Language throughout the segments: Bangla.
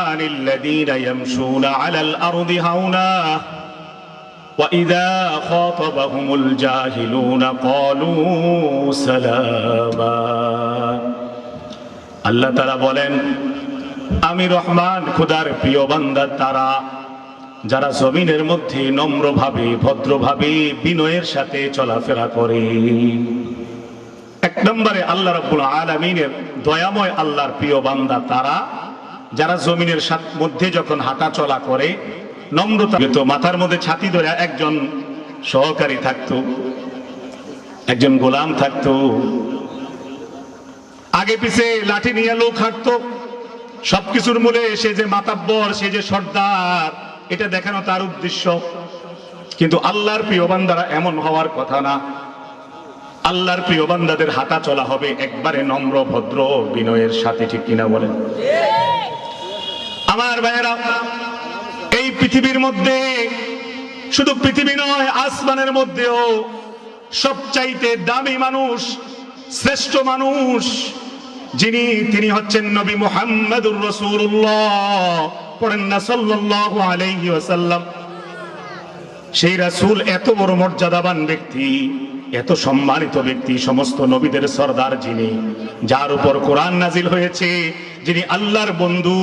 ইবাদিল্লাযীনা ইয়ামশুনা আলাল আরদি হাওনা ওয়া ইযা খাতাবাহুমুল জাহিলুনা ক্বালু সালামা। আল্লাহ তাআলা বলেন, আমি রহমান খোদার প্রিয় বান্দা তারা যারা জমিনের মধ্যে নম্রভাবে ভদ্রভাবে বিনয়ের সাথে চলাফেরা করে। এক নম্বরে আল্লাহ রাব্বুল আলামিনের দয়াময় আল্লাহর প্রিয় বান্দা তারা যারা জমিনের মধ্যে যখন হাঁটা চলা করে নম্রতা, তো মাথার মধ্যে ছাতি ধরে একজন সহকারী থাকতো, একজন গোলাম থাকতো, আগে পিছে লাঠি নিয়ে লোক হাঁটতো। সবকিছুর মূলে সে যে মাতাব্বর, সে যে সর্দার, এটা দেখানো তার উদ্দেশ্য। কিন্তু আল্লাহর প্রিয় বান্দারা এমন হওয়ার কথা না। আল্লাহর প্রিয় বান্দাদের হাঁটা চলা হবে একবারে নম্র ভদ্র বিনয়ের সাথে, ঠিক কিনা বলেন? আমার ভাইয়েরা, এই পৃথিবীর মধ্যে শুধু পৃথিবী নয়, আসমানের মধ্যেও সবচাইতে দামি মানুষ, শ্রেষ্ঠ মানুষ যিনি, তিনি হচ্ছেন নবী মুহাম্মদুর রাসূলুল্লাহ। পড়েন না সাল্লাল্লাহু আলাইহি ওয়াসাল্লাম। সেই রাসূল এত বড় মর্যাদাবান ব্যক্তি, এত সম্মানিত ব্যক্তি, সমস্ত নবীদের সরদার যিনি, যার উপর কোরআন নাজিল হয়েছে, যিনি আল্লাহর বন্ধু,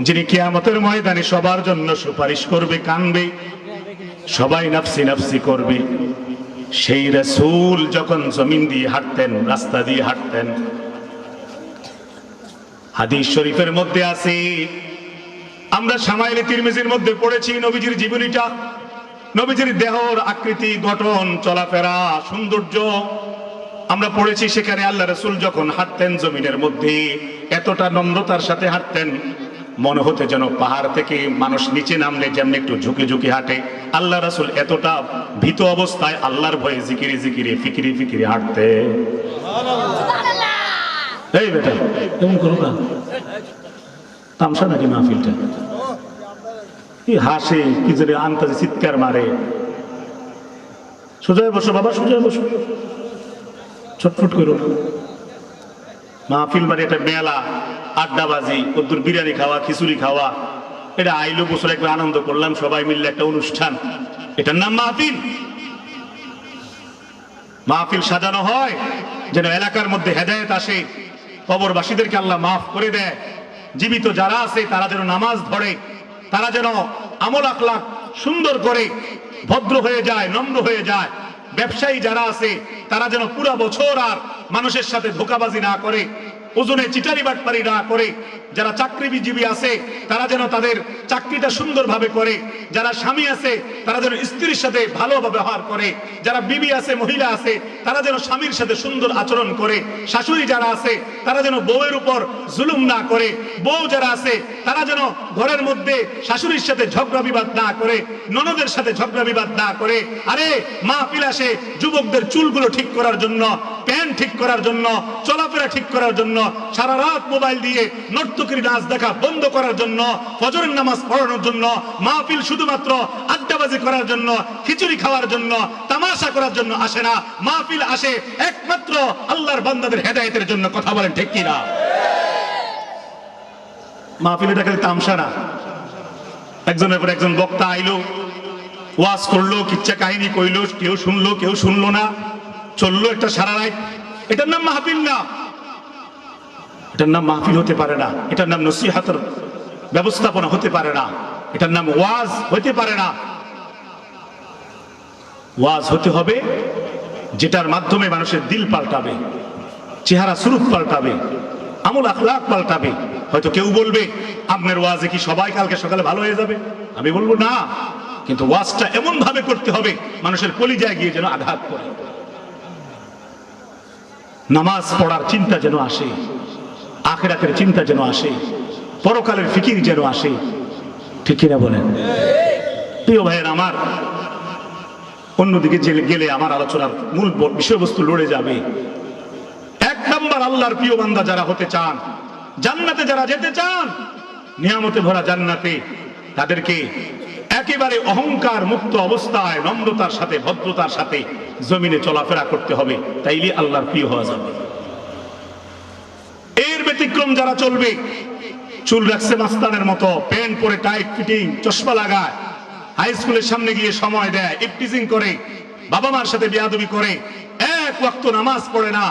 যিনি কিয়ামতের ময়দানে সবার জন্য সুপারিশ করবে, কানবে, সবাই নাফসি নাফসি করবে। সেই রাসূল যখন জমিন দিয়ে হাঁটতেন, রাস্তা দিয়ে হাঁটতেন, হাদিস শরীফের মধ্যে আছে, আমরা শামাইলে তিরমিজির মধ্যে পড়েছি নবীজির জীবনীটা। নবীজির দেহর আকৃতি, গঠন, চলাফেরা, সৌন্দর্য আমরা পড়েছি। সেখানে আল্লাহ রাসূল যখন হাঁটতেন জমিনের মধ্যে এতটা নম্রতার সাথে হাঁটতেন, মনে হতে যেন পাহাড় থেকে মানুষ নিচে নামলে যেমন একটু ঝুঁকে ঝুঁকে হাঁটে, আল্লাহ রাসূল এতটা ভীত অবস্থায় আল্লাহর ভয়ে জিকিরে জিকিরে ফিকিরে ফিকিরে হাঁটতে। এই বেটা এমন করো না, তামসা নাকি মাহফিলটা? হাসে কি যে আন্তাজে চিৎকার মারে। সোজায় বসো বাবা, সোজায় বসো, ছটফট করো না। মাহফিল মানে এটা মেলা, আড্ডাবাজি, কদ্দুর বিরিয়ানি খাওয়া, খিচুড়ি খাওয়া, এটা আইলো বছর একবার আনন্দ করলাম সবাই মিললে একটা অনুষ্ঠান, এটার নাম মাহফিল। মাহফিল সাজানো হয় যেন এলাকার মধ্যে হেদায়েত আসে, কবরবাসীদেরকে আল্লাহ মাফ করে দেয়, জীবিত যারা আছে তারা যেন নামাজ ধরে, তারা যেন আমল আখলাক সুন্দর করে ভদ্র হয়ে যায়, নম্র হয়ে যায়। ব্যবসায়ী যারা আছে তারা যেন পুরো বছর আর মানুষের সাথে ধোঁকাবাজি না করে, ওজনে চিটারি বাটপারি না করে। যারা চাকরিজীবী আছে তারা যেন তাদের চাকরিটা সুন্দরভাবে করে। যারা স্বামী আছে তারা যেন স্ত্রীর সাথে ভালো ব্যবহার করে। যারা বিবি আছে, মহিলা আছে, তারা যেন স্বামীর সাথে সুন্দর আচরণ করে। শাশুড়ি যারা আছে তারা যেন বউয়ের উপর জুলুম না করে। বউ যারা আছে তারা যেন ঘরের মধ্যে শাশুড়ির সাথে ঝগড়া বিবাদ না করে, ননদের সাথে ঝগড়া বিবাদ না করে। আরে মাহফিল আসে যুবকদের চুলগুলো ঠিক করার জন্য, প্যান্ট ঠিক করার জন্য, চলাফেরা ঠিক করার জন্য, সারা রাত মোবাইল দিয়ে নর্তকীর নাচ দেখা বন্ধ করার জন্য, ফজরের নামাজ পড়ানোর জন্য। মাহফিল শুধুমাত্র আড্ডাবাজি করার জন্য, খিচুড়ি খাওয়ার জন্য, তামাশা করার জন্য আসে না। মাহফিল আসে একমাত্র আল্লাহর বান্দাদের হেদায়েতের জন্য। কথা বলেন ঠিক কিনা? মাহফিল এটা খালি তামসা না। একজনের পর একজন বক্তা আইলো, ওয়াজ করলো, কিচ্ছা কাহিনী কইলো, কেউ শুনলো কেউ শুনলো না, চললো একটা সারা রাত। এটার নাম মাহফিল না, এটার নাম মাহফিল হতে পারে না। এটার নাম নসিহতের ব্যবস্থাপনা হতে পারে না। এটার নাম ওয়াজ হতে পারে না। ওয়াজ হতে হবে যেটার মাধ্যমে মানুষের দিল পাল্টাবে, চেহারা সুরূপ পাল্টাবে, আমল আখলাক পাল্টাবে। হয়তো কেউ বলবে আপনার ওয়াজে কি সবাই কালকে সকালে ভালো হয়ে যাবে? আমি বলবো না, কিন্তু ওয়াজটা এমন ভাবে করতে হবে মানুষের কলিজায় গিয়ে যেন আঘাত করে, নামাজ পড়ার চিন্তা যেন আসে, আখিরাতের চিন্তা যেন আসে, পরকালের ফিকির যেন আসে। ঠিক কিনা বলেন? প্রিয় ভাইয়ের আমার, অন্যদিকে গেলে আমার আলোচনার মূল বিষয়বস্তু লড়ে যাবে। এক নাম্বার, আল্লাহর প্রিয় বান্দা যারা হতে চান, জান্নাতে যারা যেতে চান, নিয়ামতে ভরা জান্নাতে, তাদেরকে একেবারে অহংকার মুক্ত অবস্থায় নম্রতার সাথে ভদ্রতার সাথে জমিনে চলাফেরা করতে হবে, তাইলে আল্লাহর প্রিয় হওয়া যাবে। এর ব্যতিক্রম যারা চলবে, চুল রাখছে মাস্তানের মতো, প্যান্ট পরে টাইট ফিটিং, চশমা লাগায়, হাই স্কুলের সামনে গিয়ে সময় দেয়, ইফটিজিং করে, বাবা মার সাথে বেয়াদবি করে, এক ওয়াক্ত নামাজ পড়ে না,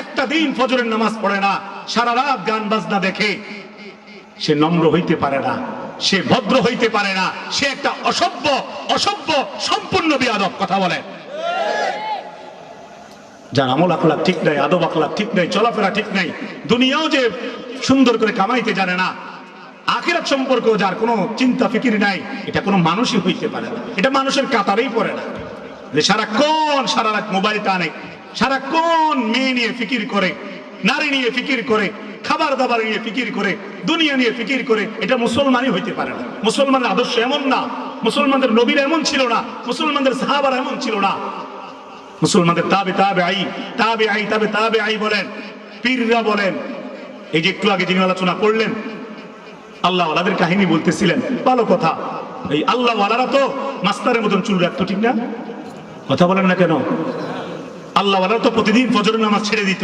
একটা দিন ফজরের নামাজ পড়ে না, সারা রাত গান বাজনা দেখে, সে নম্র হইতে পারে না, সে ভদ্র হইতে পারে না, সে একটা অসভ্য অসভ্য সম্পূর্ণ বেয়াদব। কথা বলে যার আমল আখলাক ঠিক নাই, আদব আখলাক ঠিক নাই, চলাফেরা ঠিক নাই, দুনিয়াও যে সুন্দর করে কামাইতে জানে না, আখিরাত সম্পর্ক যার কোনো চিন্তা ফিকির নাই, এটা কোনো মানুষই হইতে পারে না, এটা মানুষের কাতারেই পড়ে না। যে সারাক্ষণ সারা রাত মোবাইল টানে, সারাক্ষণ মেয়ে নিয়ে ফিকির করে, নারী নিয়ে ফিকির করে, খাবার দাবার নিয়ে ফিকির করে, দুনিয়া নিয়ে ফিকির করে, এটা মুসলমানই হইতে পারে না। মুসলমানের আদর্শ এমন না, মুসলমানদের নবীর এমন ছিল না, মুসলমানদের সাহাবারা এমন ছিল না। মুসলমানদের তাবে আই বলেন, পীররা বলেন, এই যে একটু আগে যিনি আলোচনা করলেন আল্লাহ ওয়ালাদের কাহিনী বলতেছিলেন, ভালো কথা। এই আল্লাহ ওয়ালারা তো মাস্তারের মতন চুল রাখতো, ঠিক না? কথা বলেন না কেন? আল্লাহ ওয়ালারা তো প্রতিদিন ফজরের নামাজ ছেড়ে দিত,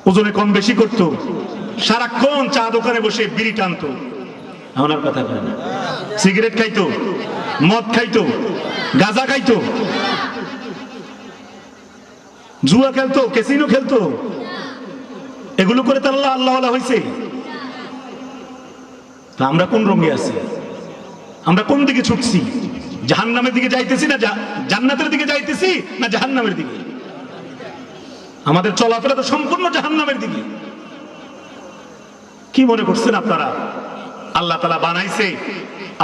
ওজনে কম বেশি করত, সারাক্ষণ চা দোকানে বসে বিড়ি টানতো, আমার কথা বলে না, সিগারেট খাইতো, মদ খাইতো, গাঁজা খাইতো, জুয়া খেলতো, ক্যাসিনো খেলতো, এগুলো করে তো আল্লাহ আল্লাহ হয়েছে। তা আমরা কোন রঙে আছি? আমরা কোন দিকে ছুটছি? জাহান্নামের দিকে যাইতেছি না জান্নাতের দিকে যাইতেছি, না জাহান্নামের দিকে? আমাদের চলাফেরা তো সম্পূর্ণ জাহান্নামের দিকে। কি মনে করছেন আপনারা আল্লাহ তাআলা বানাইছে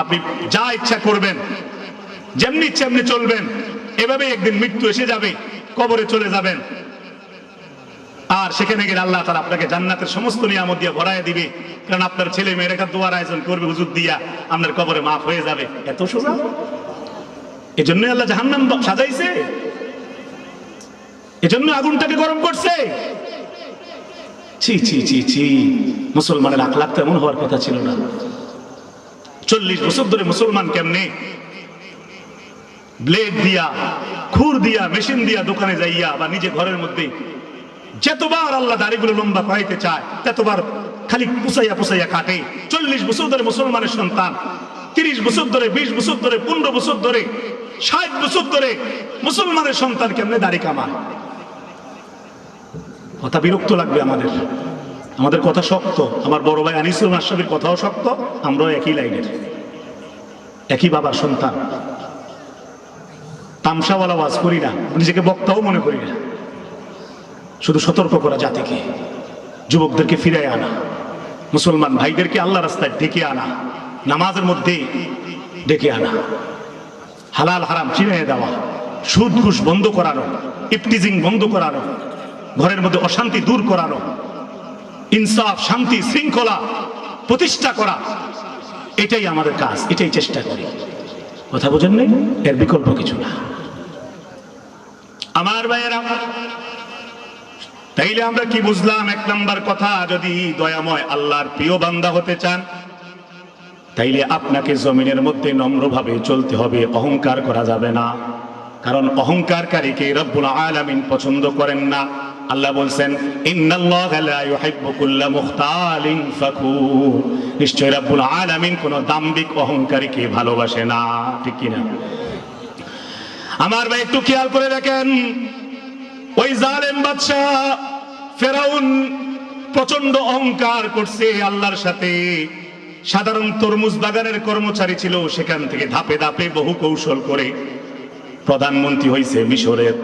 আপনি যা ইচ্ছা করবেন, যেমনি ইচ্ছা এমনি চলবেন, এভাবে একদিন মৃত্যু এসে যাবে, কবরে চলে যাবেন, আর সেখানে গেলে আল্লাহ তাআলা আপনাকে জান্নাতের সমস্ত নিয়ামত দিয়ে ভরায় দিবে, কারণ আপনার ছেলে মেয়ের একটা দোয়ার আয়োজন করবে, হুজুর দিয়া আপনার কবরে মাফ হয়ে যাবে। এত সোজা? এজন্য আল্লাহ জাহান্নাম সাজাইছে, এজন্য আগুনটাকে গরম করছে। ছি ছি ছি ছি, মুসলমানের আখলাক তো এমন হওয়ার কথা ছিল না। 40 বছর ধরে মুসলমান কেমনে ব্লেড দিয়া, খুর দিয়া, মেশিন দিয়া দোকানে যাইয়া বা নিজে ঘরের মধ্যে যতবার আল্লাহ দাড়িগুলো লম্বা করাইতে চায় ততবার খালি পুষাইয়া পুষাইয়া কাটে। 40 বছর ধরে মুসলমানের সন্তান 30 বছর ধরে, 20 বছর ধরে, 15 বছর ধরে, 60 বছর ধরে মুসলমানের সন্তান কেমনে দাড়ি কামায়? কথা বিরক্ত লাগবে আমাদের, আমাদের কথা শক্ত। আমার বড় ভাই আনিসুল মাশরাফির কথাও শক্ত, আমরাও একই লাইনের, একই বাবার সন্তান। তামসাওয়ালা ওয়াজ করি না, নিজেকে বক্তাও মনে করি না, শুধু সতর্ক করা জাতিকে, যুবকদেরকে ফিরে আনা, মুসলমান ভাইদেরকে আল্লাহ রাস্তায় ডেকে আনা, নামাজের মধ্যে ডেকে আনা, হালাল হারাম চিনিয়ে দেওয়া, সুদ ঘুষ বন্ধ করানো, ইফটিজিং বন্ধ করানো, ঘরের মধ্যে অশান্তি দূর করানো, ইনসাফ, শান্তি, শৃঙ্খলা প্রতিষ্ঠা করা, এটাই আমাদের কাজ, এটাই চেষ্টা করি। কথা বোঝেন নাই? এর বিকল্প কিছু না। আমার ভাইয়েরা, তাইলে আমরা কি বুঝলাম? 1 নাম্বার কথা, যদি দয়াময় আল্লাহর প্রিয় বান্দা হতে চান তাইলে আপনাকে জমিনের মধ্যে নম্রভাবে চলতে হবে, অহংকার করা যাবে না। কারণ অহংকারকারীকে রব্বুল আলামিন পছন্দ করেন না। আল্লাহ বলছেন, ইন্নাল্লাহা লা ইউহিব্বু কুল্লা মুখতালিন ফাখুর, নিশ্চয় রব্বুল আলামিন কোন দাম্ভিক অহংকারীকে ভালোবাসে না। ঠিক কি না? আমার ভাই একটু খেয়াল করে দেখেন, ওই জালেম বাদশা ফেরাউন প্রচন্ড অহংকার করছে আল্লাহর সাথে। সাধারণ তরমুজ বাগানের কর্মচারী ছিল, সেখান থেকে ধাপে ধাপে বহু কৌশল করে প্রধানমন্ত্রী হয়েছে মিশরের।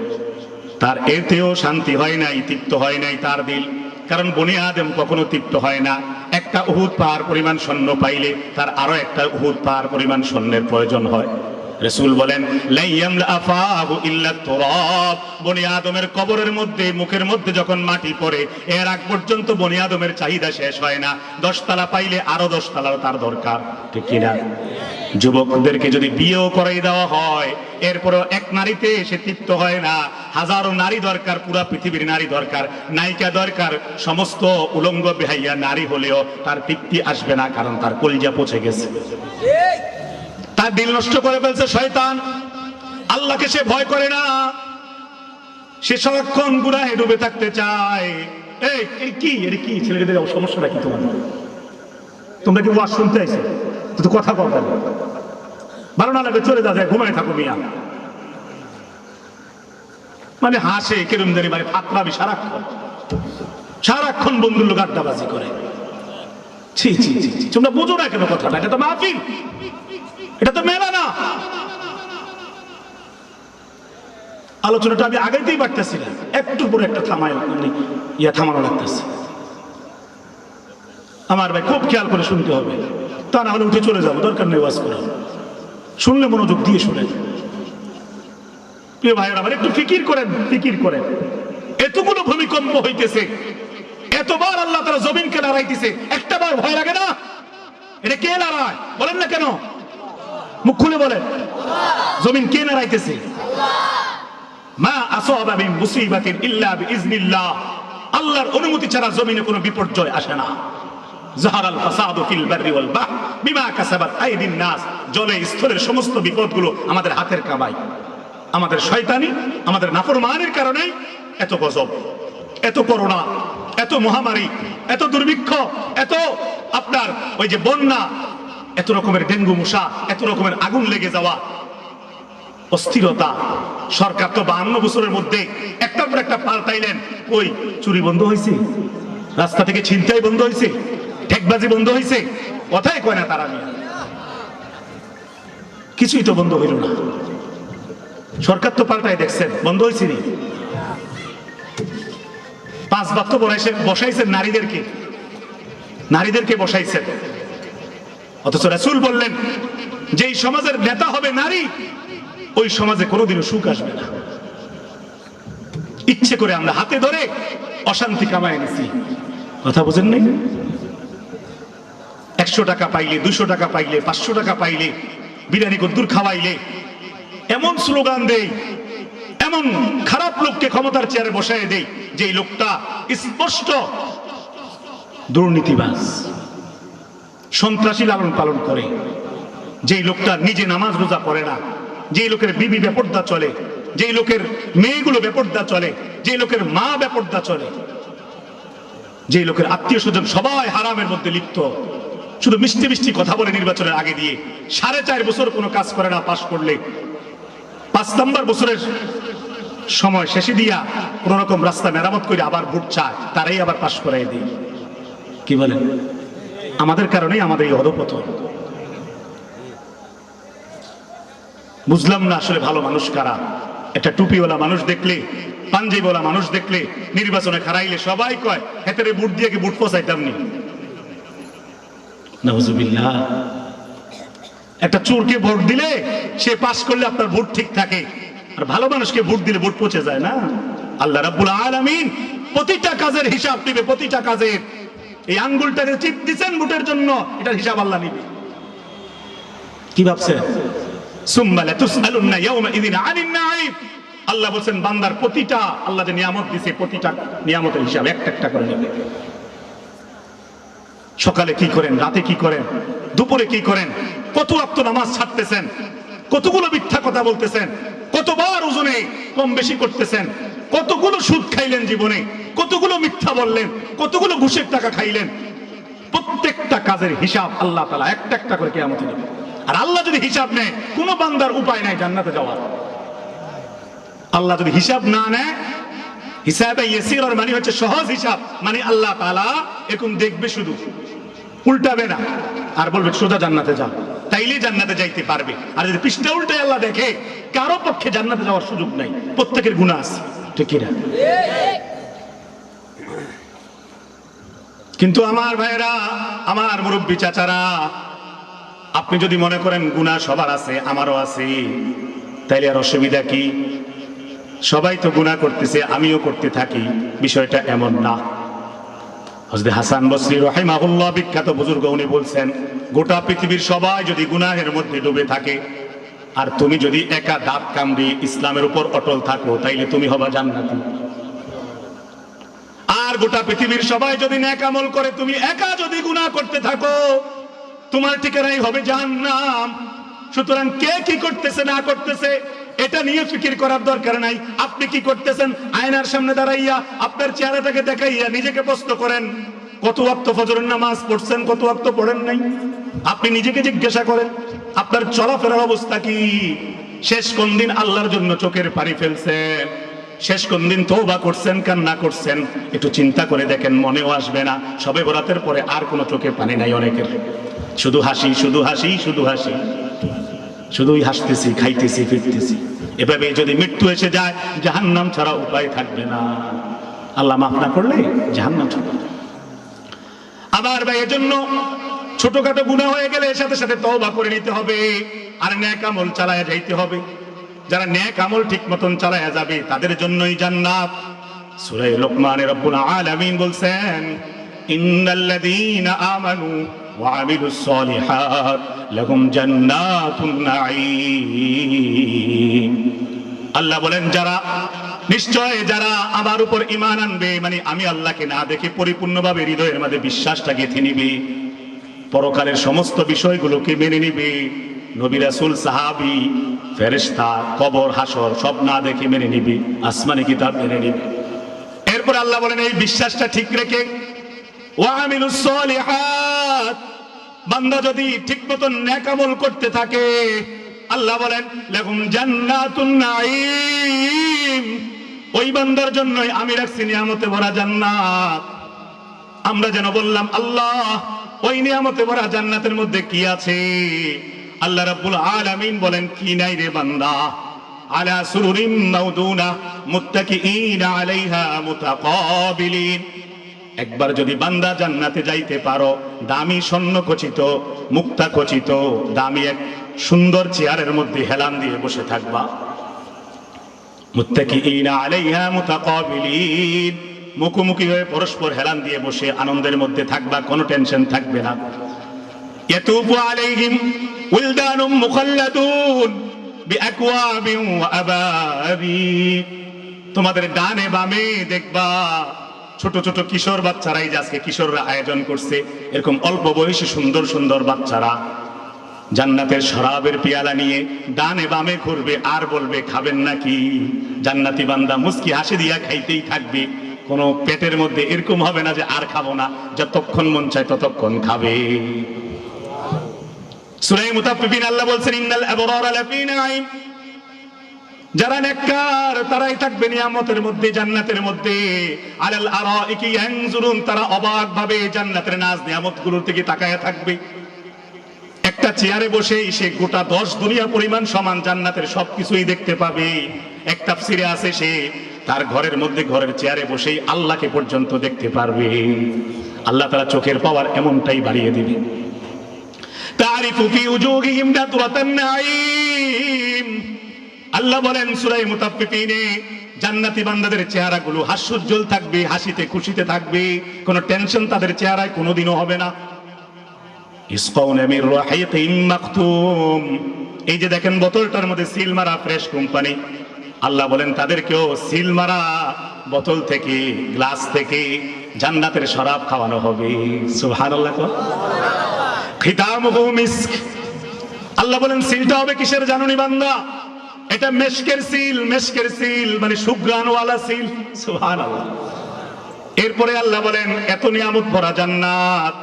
তার এতেও শান্তি হয় নাই, তৃপ্ত হয় নাই তার দিল। কারণ বনি আদম কখনো তৃপ্ত হয় না। একটা উহুদ পাহাড় পরিমাণ সৈন্য পাইলে তার আরো একটা উহুদ পাহাড় পরিমাণ সৈন্যের প্রয়োজন হয়। রাসূল বলেন, লা ইয়ামলা আফাহু ইল্লা তুরাব, বনি আদমের কবরের মধ্যে, মুখের মধ্যে যখন মাটি পড়ে, এর আগ পর্যন্ত বনি আদমের চাহিদা শেষ হয় না। 10 তলা পাইলে আরো 10 তলার তার দরকার। ঠিক কি না? যুবকদেরকে যদি বিয়েও করাই দেওয়া হয়, এরপরও এক নারীতে সে তৃপ্ত হয় না। হাজারো নারী দরকার, পুরা পৃথিবীর নারী দরকার, নায়িকা দরকার, সমস্ত উলঙ্গ বেহাইয়া নারী হলেও তার তৃপ্তি আসবে না, কারণ তার কলিজা পচে গেছে, তার দিল নষ্ট করে ফেলছে শয়তান। আল্লাহকে সে ভয় করে না, সে সারাক্ষণ গুনাহে ডুবে থাকতে চায়। এই কি ছেলেদের সমস্যাটা কি? তোমার তোমরা কি ওয়াজ শুনতে আইছো? তো কথা বলবেন, ভালো না লাগে চলে যায়, ঘুমায় থাকো মিয়া। মানে হাসে কেরম জানি, মানে ফাতরাবি সারাক্ষণ সারাক্ষণ বন্ধুর লোক আড্ডাবাজি করে। ছি ছি ছি, তোমরা বুঝো না কেন কথাটা? এটা তো মাহফিল, এটা তো মেলা না। আলোচনাটা আমি আগাইতেই পারতেছি না, একটু পরে একটা থামানো লাগতেছে। আমার ভাই খুব খেয়াল করে শুনতে হবে, তা না হলে উঠে চলে যাবো, দরকার নেই ওয়াজ করা। শুনলে মনোযোগ দিয়ে শুনেন। প্রিয় ভাইয়েরা আমার, একটু ফিকির করেন, ফিকির করেন। এতগুলো ভূমিকম্প হইতেছে, এতবার আল্লাহ তাআলা জমিনকে লড়াইতেছে, একটা বার ভয় লাগে না? এটা কে লড়ায় বলেন না কেন? মুখ খুলে বলেন, জমিন কে লড়াইতেছে? মা আসাবা মিন মুসিবাতিন ইল্লা বিইজনিল্লাহ, আল্লাহর অনুমতি ছাড়া জমিনে কোনো বিপর্যয় আসে না। যাহারাল ফাসাদু ফিল বাররি ওয়াল বাহর বিমা কাসাবাত আইদিন নাস, জলে স্থলের সমস্ত বিপদগুলো আমাদের হাতের কামাই, আমাদের শয়তানি, আমাদের নাফরমানির কারণে এত গজব, এত করোনা, এত মহামারী, এত দুর্ভিক্ষ, এত আপনার ওই যে বন্যা, এত রকমের ডেঙ্গু মশা, এত রকমের আগুন লেগে যাওয়া, অস্থিরতা। সরকার তো 52 বছরের মধ্যে একটার পর একটা পাল্টাইলেন। কই চুরি বন্ধ হয়েছে? রাস্তা থেকে ছিনতাই বন্ধ হয়েছে? ঠেকবাজি বন্ধ হয়েছে? কথাই কয় না তারা। কিছুই তো বন্ধ হইল না। সরকার তো পাল্টাই দেখছেন, বন্ধ হয়েছে নি? 5 বাক্য বসাইছেন নারীদেরকে, নারীদেরকে বসাইছেন। অথচ রাসূল বললেন যেই সমাজের নেতা হবে নারী, ওই সমাজে কোনোদিনও সুখ আসবে না। ইচ্ছে করে আমরা হাতে ধরে অশান্তি কামায় নিছি। কথা বুঝেন নাই? 100 টাকা পাইলে, 200 টাকা পাইলে, 500 টাকা পাইলে, বিরিয়ানি কদ্দুর খাওয়াইলে এমন স্লোগান দেই, এমন খারাপ লোককে ক্ষমতার চেয়ারে বসায় দেই যে লোকটা স্পষ্ট দুর্নীতিবাজ, সন্ত্রাসী লালন পালন করে, যেই লোকটা নিজে নামাজ রোজা পড়ে না, যেই লোকের বিবি বেপর্দা চলে, যেই লোকের মেয়েগুলো বেপর্দা চলে, যেই লোকের মা বেপর্দা চলে, যেই লোকের আত্মীয় স্বজন সবাই হারামের মধ্যে লিপ্ত, শুধু মিষ্টি মিষ্টি কথা বলে নির্বাচনের আগে দিয়ে 4.5 বছর কোনো কাজ করে না, পাশ করলে 5 নম্বর বছরের সময় শেষে দিয়া কোন রকম রাস্তা মেরামত করে আবার ভোট চায়, তারাই আবার পাশ করাই দিই। কি বলেন? আমাদের কারণেই আমাদের এই অধপতন। বুঝলাম না আসলে ভালো মানুষ কারা। একটা টুপিওয়ালা মানুষ দেখলে, পাঞ্জাবিওয়ালা মানুষ দেখলে, নির্বাচনে খারাইলে সবাই কয় হেতেরে ভোট দিয়ে কি ভোট পচাইতাম নি। নাউজুবিল্লাহ। একটা চোরকে ভোট দিলে সে পাশ করলে আপনার ভোট ঠিক থাকে, আর ভালো মানুষকে ভোট দিলে ভোট পচে যায় না। আল্লাহ রাব্বুল আলামিন প্রতিটা কাজের হিসাব দিবে, প্রতিটা কাজের। এই আঙ্গুলটাকে চিপ দিবেন ভোটের জন্য, এটার হিসাব আল্লাহ নিবে। কি ভাবছেন? সুম্মা লাতুসআলুন্না ইয়াওমাইযিন আনিন নাঈম। আল্লাহ বলেন বান্দার প্রতিটা আল্লাহ যে নিয়ামত দিয়েছে, প্রতিটা নিয়ামতের হিসাব একটা একটা করে নেবে। সকালে কি করেন, রাতে কি করেন, দুপুরে কি করেন, কত ওয়াক্ত নামাজ ছাড়তেছেন, কতগুলো মিথ্যা কথা বলতেছেন, কতবার ওজনে কম বেশি করতেছেন, কতগুলো সুদ খাইলেন জীবনে, কতগুলো মিথ্যা বললেন, কতগুলো ঘুষের টাকা খাইলেন। প্রত্যেকটা কাজের হিসাব আল্লাহ তাআলা একটা একটা করে কিয়ামতে নেবে। আর আল্লাহ যদি হিসাব নেয়, কোন বান্দার উপায় নাই জান্নাতে যাওয়ার। আল্লাহ যদি হিসাব না নেয়, হিসাবে ইয়াসির মানে হচ্ছে সহজ হিসাব, মানে আল্লাহ তাআলা এরকম দেখবে, শুধু উল্টাবে না আর বলবে সোজা জান্নাতে যাও, তাইলে জান্নাতে যাইতে পারবে। আর যদি পৃষ্ঠা উল্টায় আল্লাহ দেখে, কারো পক্ষে জান্নাতে যাওয়ার সুযোগ নাই, প্রত্যেকের গুনাহ আছে। ঠিক কি না? কিন্তু আমার ভাইরা, আমার মুরব্বী চাচারা, আপনি যদি মনে করেন গুনাহ সবার আছে, আমারও আছে, তাইলে আর অসুবিধা কি? সবাই তো গুনাহ করতেছে, আমিও করতে থাকি, বিষয়টা এমন না। হযরত হাসান বসরি রাহিমাহুল্লাহ, বিখ্যাত বুজুর্গ, উনি বলছেন গোটা পৃথিবীর সবাই যদি গুনাহের মধ্যে ডুবে থাকে, আর তুমি যদি একা দাঁত কামড়ে ইসলামের উপর অটল থাকো, তাইলে তুমি হবা জান্নাতি। আর গোটা পৃথিবীর সবাই যদি নেক আমল করে, তুমি একা যদি গুনাহ করতে থাকো, তোমার ঠিকানাই হবে জাহান্নাম। সুতরাং কে কি করতেছে না করতেছে এটা নিয়ে ফিকির করার দরকার নাই। আপনি কি করতেছেন, আয়নার সামনে দাঁড়াইয়া আপনার চেহারাটাকে দেখাইয়া নিজেকে প্রশ্ন করেন, কত ওয়াক্ত ফজরের নামাজ পড়ছেন, কত ওয়াক্ত পড়েন নাই? আপনি নিজেকে জিজ্ঞাসা করেন, আপনার চলাফেরার অবস্থা কি? শেষ কোন দিন আল্লাহর জন্য চোখের পানি ফেলছেন? শেষ কোন দিন তওবা করছেন, কান্না করছেন? একটু চিন্তা করে দেখেন, মনেও আসবে না। সবে বরাতের পরে আর কোনো চোখে পানি নাই অনেকের, শুধু হাসি, শুধু হাসি, শুধু হাসি, শুধুই হাসতেছি, খাইতেছি, ফিরতেছি। এভাবে যদি মৃত্যু এসে যায়, জাহান্নাম ছাড়া উপায় থাকবে না। আল্লাহ মাফ না করলে জাহান্নাম ছাড়া। আবার ভাই, এজন্য ছোটখাটো গুনাহ হয়ে গেলে সাথে সাথে তওবা করে নিতে হবে, আর নেক আমল চালায়া যাইতে হবে। যারা নেক আমল ঠিক মতন চালায়া যাবে তাদের জন্যই জান্নাত। সূরা লোকমানে রব্বুল আলামিন বলছেন, ইন্নাল্লাযীনা আমানু ওয়া আমিলুস সলিহাত লাহুম জান্নাতুন নাঈম। আল্লাহ বলেন, যারা নিশ্চয় যারা আমার উপর ঈমান আনবে, মানে আমি আল্লাহকে না দেখে পরিপূর্ণভাবে হৃদয়ের মধ্যে বিশ্বাসটা গেঁথে নিবে, পরকালের সমস্ত বিষয়গুলোকে মেনে নিবে, নবী রাসূল, সাহাবী, ফেরেশতা, কবর, হাসর সব না দেখে মেনে নিবে, আসমানি কিতাব মেনে নিবে। এরপর আল্লাহ বলেন, এই বিশ্বাসটা ঠিক রেখে ওয়া আমিলুস সলিহাত, বান্দা যদি ঠিক মতন নেক আমল করতে থাকে, আল্লাহ বলেন লাহুম জান্নাতুন নাঈম, ওই বান্দার জন্যই আমি রাখছি নিয়ামতে ভরা জান্নাত। আমরা যেন বললাম, আল্লাহ ওই নিয়ামতে ভরা জান্নাতের মধ্যে কি আছে? আল্লাহ রাব্বুল আলামিন বলেন, কি নাই রে বান্দা? আলা সুরুরিম মাউদুনা মুত্তাকিঈনা আলাইহা মুতাকাবিলিন। একবার যদি বান্দা জান্নাতে যাইতে পারো, দামি স্বর্ণ খচিত, মুক্তা খচিত দামি এক সুন্দর চেয়ারের মধ্যে হেলান দিয়ে বসে থাকবা। মুত্তাকিঈনা আলাইহা মুতাকাবিলিন, মুখোমুখি হয়ে পরস্পর হেলান দিয়ে বসে আনন্দের মধ্যে থাকবা, কোনো টেনশন থাকবে না। ইয়াতুফু আলাইহিম উলদানুম মুখাল্লাদুন বিআকওয়াবিন ওয়া আবারিক। তোমাদের ডানে বামে দেখবা ছোট ছোট কিশোর বাচ্চারা, এই যে আজকে কিশোররা আয়োজন করছে, এরকম অল্প বয়সী সুন্দর সুন্দর বাচ্চারা জান্নাতের শরাবের পিয়ালা নিয়ে ডানে বামে ঘুরবে আর বলবে, খাবেন নাকি? জান্নাতি বান্দা মুস্কি হাসি দিয়া খাইতেই থাকবে। কোনো পেটের মধ্যে এরকম হবে না যে আর খাবো না, যতক্ষণ মন চায় ততক্ষণ খাবে। সূরা মুতাফফিফিন আল্লাহ বলছেন, ইন্নাল আবরারা লাফি নাঈম, যারা নেককার তারাই থাকবে নিয়ামতের মধ্যে, জান্নাতের মধ্যে। আলাল আরাইকি ইয়ানজুরুন, তারা অবাক ভাবে জান্নাতের নাজ নিয়ামতগুলোর দিকে তাকায়া থাকবে। একটা চেয়ারে বসে সে গোটা 10 দুনিয়া পরিমাণ সমান জান্নাতের সবকিছুই দেখতে পাবে। এক তাফসিরে আছে, সে তার ঘরের মধ্যে ঘরের চেয়ারে বসেই আল্লাহকে পর্যন্ত দেখতে পারবে। আল্লাহ তাআলা চোখের পাওয়ার এমনটাই বাড়িয়ে দিবে। তারিফু ফি উজুহিহিম নাদরাতান নাঈম, আল্লাহ বলেন সূরা মুতাফফিফিনে, জান্নাতি বান্দাদের চেহারাগুলো হাস্যোজ্জ্বল থাকবে, হাসিতে খুশিতে থাকবে, কোনো টেনশন তাদের চেহারায় কোনোদিনও হবে না। ইসকাউনা মির রাহিকিম মাখতুম, এই যে দেখেন বোতলটার মধ্যে সিল মারা ফ্রেশ কোম্পানি, আল্লাহ বলেন তাদেরকেও সিল মারা বোতল থেকে, গ্লাস থেকে জান্নাতের শরাব খাওয়ানো হবে। সুবহানাল্লাহ। খিতামুহু মিস্ক, আল্লাহ বলেন সিলটা হবে কিসের জানুনি বান্দা? এটা মেশকের সিল, মেশকের সিল মানে সুঘ্রাণওয়ালা সিল। সুবহানাল্লাহ। এরপরে আল্লাহ বলেন, এত নিয়ামত ভরা জান্নাত,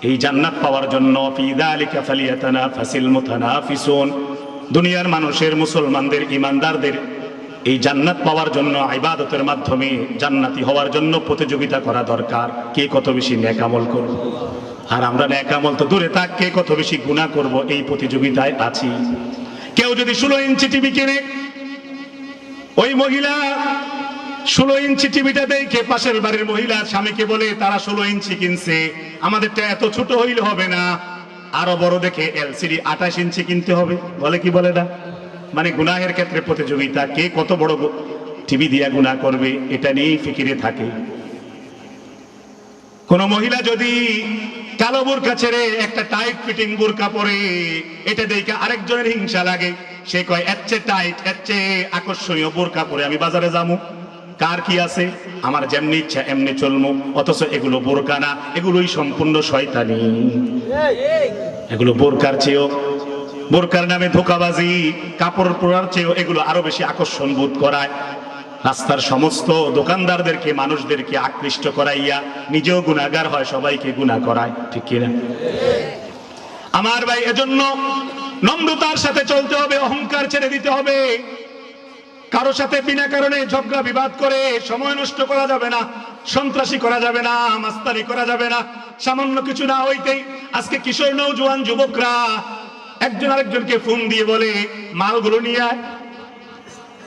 এই জান্নাত পাওয়ার জন্য ফি যালিকা ফালিয়াতানাফাসিল মুতানাফিসুন, দুনিয়ার মানুষের, মুসলমানদের, ঈমানদারদের এই জান্নাত পাওয়ার জন্য ইবাদতের মাধ্যমে জান্নাতি হওয়ার জন্য প্রতিযোগিতা করা দরকার। কে কত বেশি নেক আমল করবে। আর আমরা নেক আমল তো দূরে থাক, কে কত বেশি গুনাহ করব এই প্রতিযোগিতায় আছি। কেউ যদি 16 ইঞ্চি টিভি কিনে, ওই মহিলা 16 ইঞ্চি টিভিটা দেখে পাশের বাড়ির মহিলা স্বামীকে বলে, তারা 16 ইঞ্চি কিনছে, আমাদেরটা এত ছোট হইলে হবে না, আরো বড় দেখে এলসিডি 28 ইঞ্চি কিনতে হবে। বলে কি বলে না? মানে গুনাহের ক্ষেত্রে প্রতিযোগিতা, কে কত বড় টিভি দিয়া গুনাহ করবে, এটা নিয়েই ফিকিরে থাকে। কোন মহিলা যদি কালো বোরকা ছেড়ে একটা টাইট ফিটিং বোরকা পরে, এটা দেখে আরেকজনের হিংসা লাগে, সে কয় এর চেয়ে টাইট, এর চেয়ে আকর্ষণীয় বোরকা পরে আমি বাজারে যাবো, কার কি আছে, আমার যেমনি ইচ্ছা এমনি চলমু। অথচ এগুলো বোরকা না, এগুলোই সম্পূর্ণ শয়তানি। এগুলো বোরকার চেয়েও, বোরকার নামে ধোঁকাবাজি, কাপড় পরার চেয়েও এগুলো আরো বেশি আকর্ষণ বোধ করায়। রাস্তার সমস্ত দোকানদারদেরকে মানুষদেরকে আকৃষ্ট করাইয়া নিজেও গুনাহগার হয়, সবাইকে গুনাহ করায়, ঠিক কিনা? আমার ভাই, এজন্য নম্রতার সাথে চলতে হবে, অহংকার ছেড়ে দিতে হবে। কারো সাথে বিনা কারণে ঝগড়া বিবাদ করে সময় নষ্ট করা যাবে না, সন্ত্রাসী করা যাবে না, মাস্তানি করা যাবে না। সামান্য কিছু না হইতেই আজকে কিশোর নওজোয়ান যুবকরা একজন আরেকজনকে ফোন দিয়ে বলে মালগুলো নিয়ে আয়।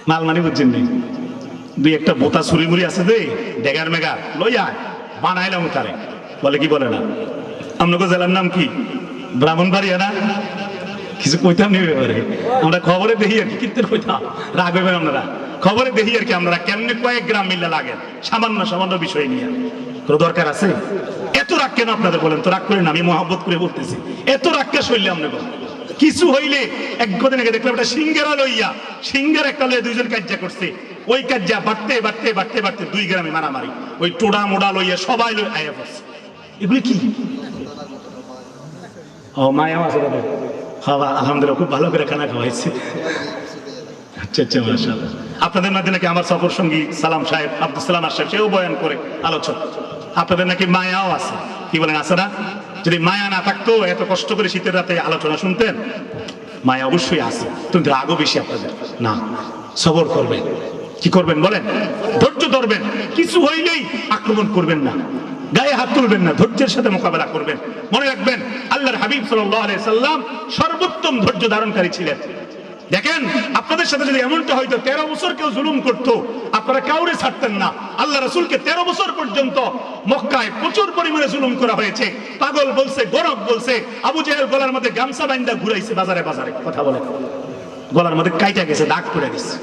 মাল মানে বুঝছেন নেই, দুই একটা বোতা ছুরি মুড়ি আছে দে ডেগার মেগা লইয়া বানাইলাম তারে, বলে কি বলে না? আপনাকে জেলার নাম কি? ব্রাহ্মণবাড়িয়া না? কিছু কইতাম নেই ব্যাপারে, আমরা খবরে দেখি আর কি, কিন্তু কইতাম রাগ হইবেন আপনারা, খবরে দেখি আর কি আমরা কেমনে কয়েক গ্রাম মিল্লা লাগেন সামান্য সামান্য বিষয় নিয়ে। কোনো দরকার আছে? এত রাগ কেন আপনাদের বলেন তো? রাগ করেন, আমি মহব্বত করে বলতেছি, এত রাগ কে শৈলে আপনি বলেন? কিছু হইলে একদিন আগে দেখলাম একটা সিঙ্গারা লইয়া, সিঙ্গার একটা লইয়া দুইজন কাজ্জা করছে, ওই কাজ্জা বাড়তে বাড়তে বাড়তে বাড়তে 2 গ্রামে মারামারি, ওই টোড়া মোড়া লইয়া সবাই লই আয়া পড়ছে। এগুলি কি? ও মায়াও আছে দাদা, খাওয়া আলহামদুলিল্লাহ খুব ভালো করে খানা খাওয়াইছে। আচ্ছা আচ্ছা, মাশাআল্লাহ। আপনাদের মধ্যে নাকি আমার সফর সঙ্গী সালাম সাহেব, আব্দুল সালাম সাহেব, সেও বয়ান করে আলোচক। আপনাদের নাকি মায়াও আছে, কি বলেন, আছে না? যদি মায়া না থাকতো এত কষ্ট করে শীতের রাতে আলোচনা শুনতেন? মায়া অবশ্যই আছে, কিন্তু রাগও বেশি আপনাদের না। সবর করবেন, কি করবেন বলেন? ধৈর্য ধরবেন, কিছু হইলেই আক্রমণ করবেন না, গায়ে হাত তুলবেন না, ধৈর্যের সাথে মোকাবেলা করবেন। মনে রাখবেন আল্লাহর হাবিব সাল্লাল্লাহু আলাইহি সাল্লাম সর্বোত্তম ধৈর্য ধারণকারী ছিলেন। দেখেন, আপনাদের সাথে যদি এমনটা হয়তো 13 বছর কেউ জুলুম করত, আপনারা কাউরে ছাড়তেন না। আল্লাহ রাসূলকে 13 বছর পর্যন্ত মক্কায় প্রচুর পরিমাণে জুলুম করা হয়েছে। পাগল বলছে, গরব বলছে, আবু জেহেল গলার মধ্যে গামছা বাইন্দা ঘুরাইছে বাজারে বাজারে, কথা বলে গলার মধ্যে কাইটা গেছে, দাগ পড়ে গেছে।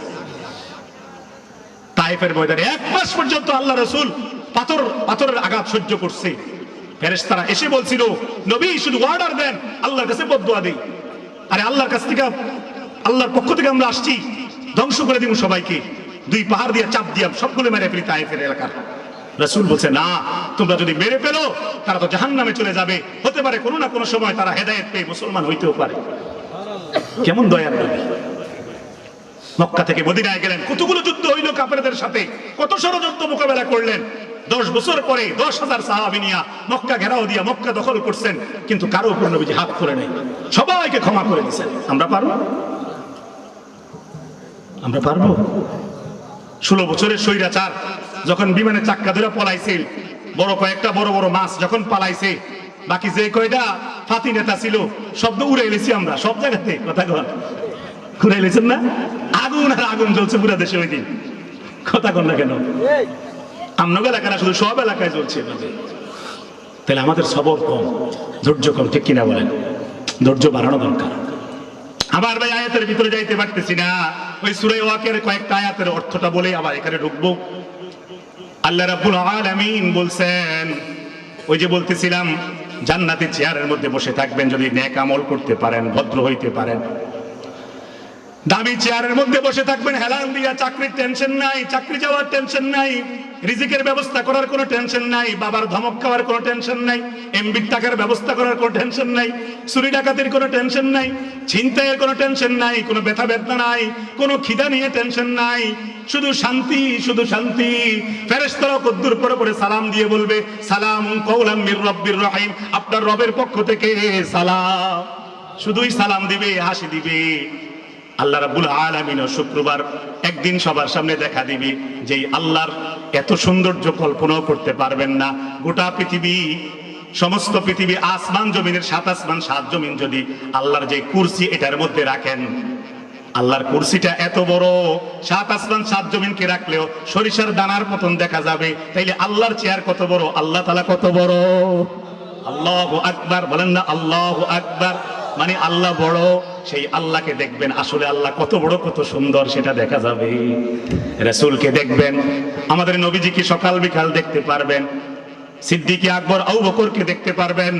তায়েফের ময়দানে 1 মাস পর্যন্ত আল্লাহ রাসূল পাথরের আঘাত সহ্য করছে। ফেরেশতারা এসে বলছিল, নবী শুধু অর্ডার দেন, আল্লাহর কাছে বদদুয়া দেই। আরে আল্লাহর কাছ থেকে, আল্লাহর পক্ষ থেকে আমরা আসছি, ধ্বংস করে দিব সবাইকে, 2 পাহাড় দিয়ে চাপ দিয়া সবগুলো মেরে ফেলি তায়েফের এলাকার। রাসূল বলছে, না, তোমরা যদি মেরে ফেলো তারা তো জাহান্নামে চলে যাবে, হতে পারে কোনো না কোনো সময় তারা হেদায়েত পেয়ে মুসলমান হইতেও পারে। কেমন দয়ার নবী! মক্কা থেকে মদিনায় গেলেন, কতগুলো যুদ্ধ হইল কাফেরদের সাথে, কত ষড়যন্ত্র মোকাবেলা করলেন। 10 বছর পরে 10,000 সাহাবী নিয়া মক্কা ঘেরাও দিয়া মক্কা দখল করছেন, কিন্তু কারো উপর নবীজি হাত করে নাই, সবাইকে ক্ষমা করে দিয়েছেন। আমরা পারবো? আমরা পারবো? 16 বছরের স্বৈরাচার যখন বিমানে চাক্কা ধরে পলাইছে, বড় কয়েকটা বড় বড় মাছ যখন পালাইছে, বাকি যে কয়টা ফাতি নেতা ছিল সব তো উড়ে এলেছি আমরা সব জায়গাতে, কথা কন ঘুরে এলেছেন না? আগুন আর আগুন জ্বলছে পুরো দেশে ওই দিন, কথা কন না কেন? আমনগর এলাকা না, শুধু সব এলাকায় জ্বলছে। তাহলে আমাদের সবর কম, ধৈর্য কম, ঠিক কিনা বলেন? ধৈর্য বাড়ানো দরকার। আবার ভাই আয়াতের ভিতরে যাইতে পারতেছি না, ওই সূরা ওয়াকিয়ার কয়েকটা আয়াতের অর্থটা বলে আবার এখানে ঢুকবো। আল্লাহ রাব্বুল আলামিন বলছেন, ওই যে বলতেছিলাম জান্নাতি চেয়ারের মধ্যে বসে থাকবেন যদি নেক আমল করতে পারেন, ভদ্র হইতে পারেন। দামি চেয়ারের মধ্যে বসে থাকবেন, হেলান দিয়া, চাকরির টেনশন নাই, চাকরি যাওয়ার টেনশন নাই, রিজিকের ব্যবস্থা করার কোনো টেনশন নাই, বাবার ধমক খাওয়ার কোনো টেনশন নাই, এমবির টাকার ব্যবস্থা করার কোনো টেনশন নাই, চুরি ডাকাতির কোনো টেনশন নাই, ছিনতাইয়ের কোনো টেনশন নাই, কোনো ব্যথা বেদনা নাই, কোনো খিদা নিয়ে টেনশন নাই, শুধু শান্তি, শুধু শান্তি। ফেরেশতারা কদ্দুর পরে পরে সালাম দিয়ে বলবে, সালামুন কাওলাম মির রাব্বির রহিম, আপনার রবের পক্ষ থেকে সালাম। শুধুই সালাম দিবে, হাসি দিবে। আল্লাহ রাব্বুল আলামিন শুক্রবার একদিন সবার সামনে দেখা দিবি, যে আল্লাহর এত সৌন্দর্য কল্পনাও করতে পারবেন না। গোটা পৃথিবী, সমস্ত পৃথিবী, আসমান জমিনের 7 আসমান 7 জমিন যদি আল্লাহর যে কুরসি এটার মধ্যে রাখেন, আল্লাহর কুরসিটা এত বড়, 7 আসমান 7 জমিনকে রাখলেও সরিষার দানার মতন দেখা যাবে। তাইলে আল্লাহর চেয়ার কত বড়, আল্লাহ তাআলা কত বড়। আল্লাহু আকবার বলেন না? আল্লাহু আকবার মানে আল্লাহ বড়। সেই আল্লাহকে দেখবেন, আসলে আল্লাহ কত বড়, কত সুন্দর সেটা দেখা যাবে। রাসূলকে দেখবেন, আমাদের নবীজিকে সকাল বিকাল দেখতে পারবেন, সিদ্দিক আকবর আবু বকরকে দেখতে পারবেন,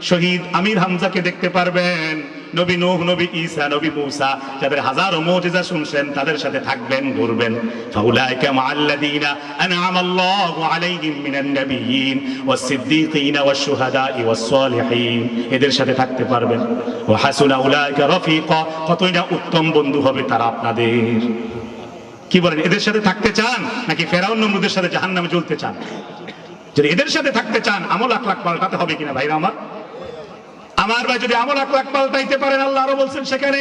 শহীদ আমির হামজাকে দেখতে পারবেন, নবী নূহ, নবী ঈসা, নবী মূসা, যাদের হাজারো মুজিজা শুনছেন তাদের সাথে থাকবেন, ঘুরবেন। ফাউলাইকা মাআল্লাযীনা আনআমাল্লাহু আলাইহিম মিনান নাবিয়্যিন ওয়াস-সিদ্দীকিনা ওয়াশ-শুহাদা'i ওয়াস-সালিহিন, এদের সাথে থাকতে পারবেন। ওয়া হাসুনা উলাইকা রাফীকা, কতই না উত্তম বন্ধু হবে তারা আপনাদের। কি বলেন, এদের সাথে থাকতে চান নাকি ফেরাউন নমরুদের সাথে জাহান্নামে জ্বলতে চান? যদি এদের সাথে থাকতে চান আমল আখলাক পাল্টাতে হবে কিনা ভাইরা আমার ভাই, যদি আমল আখলাক পাল্টাইতে পারেন আল্লাহ আরো বলছেন সেখানে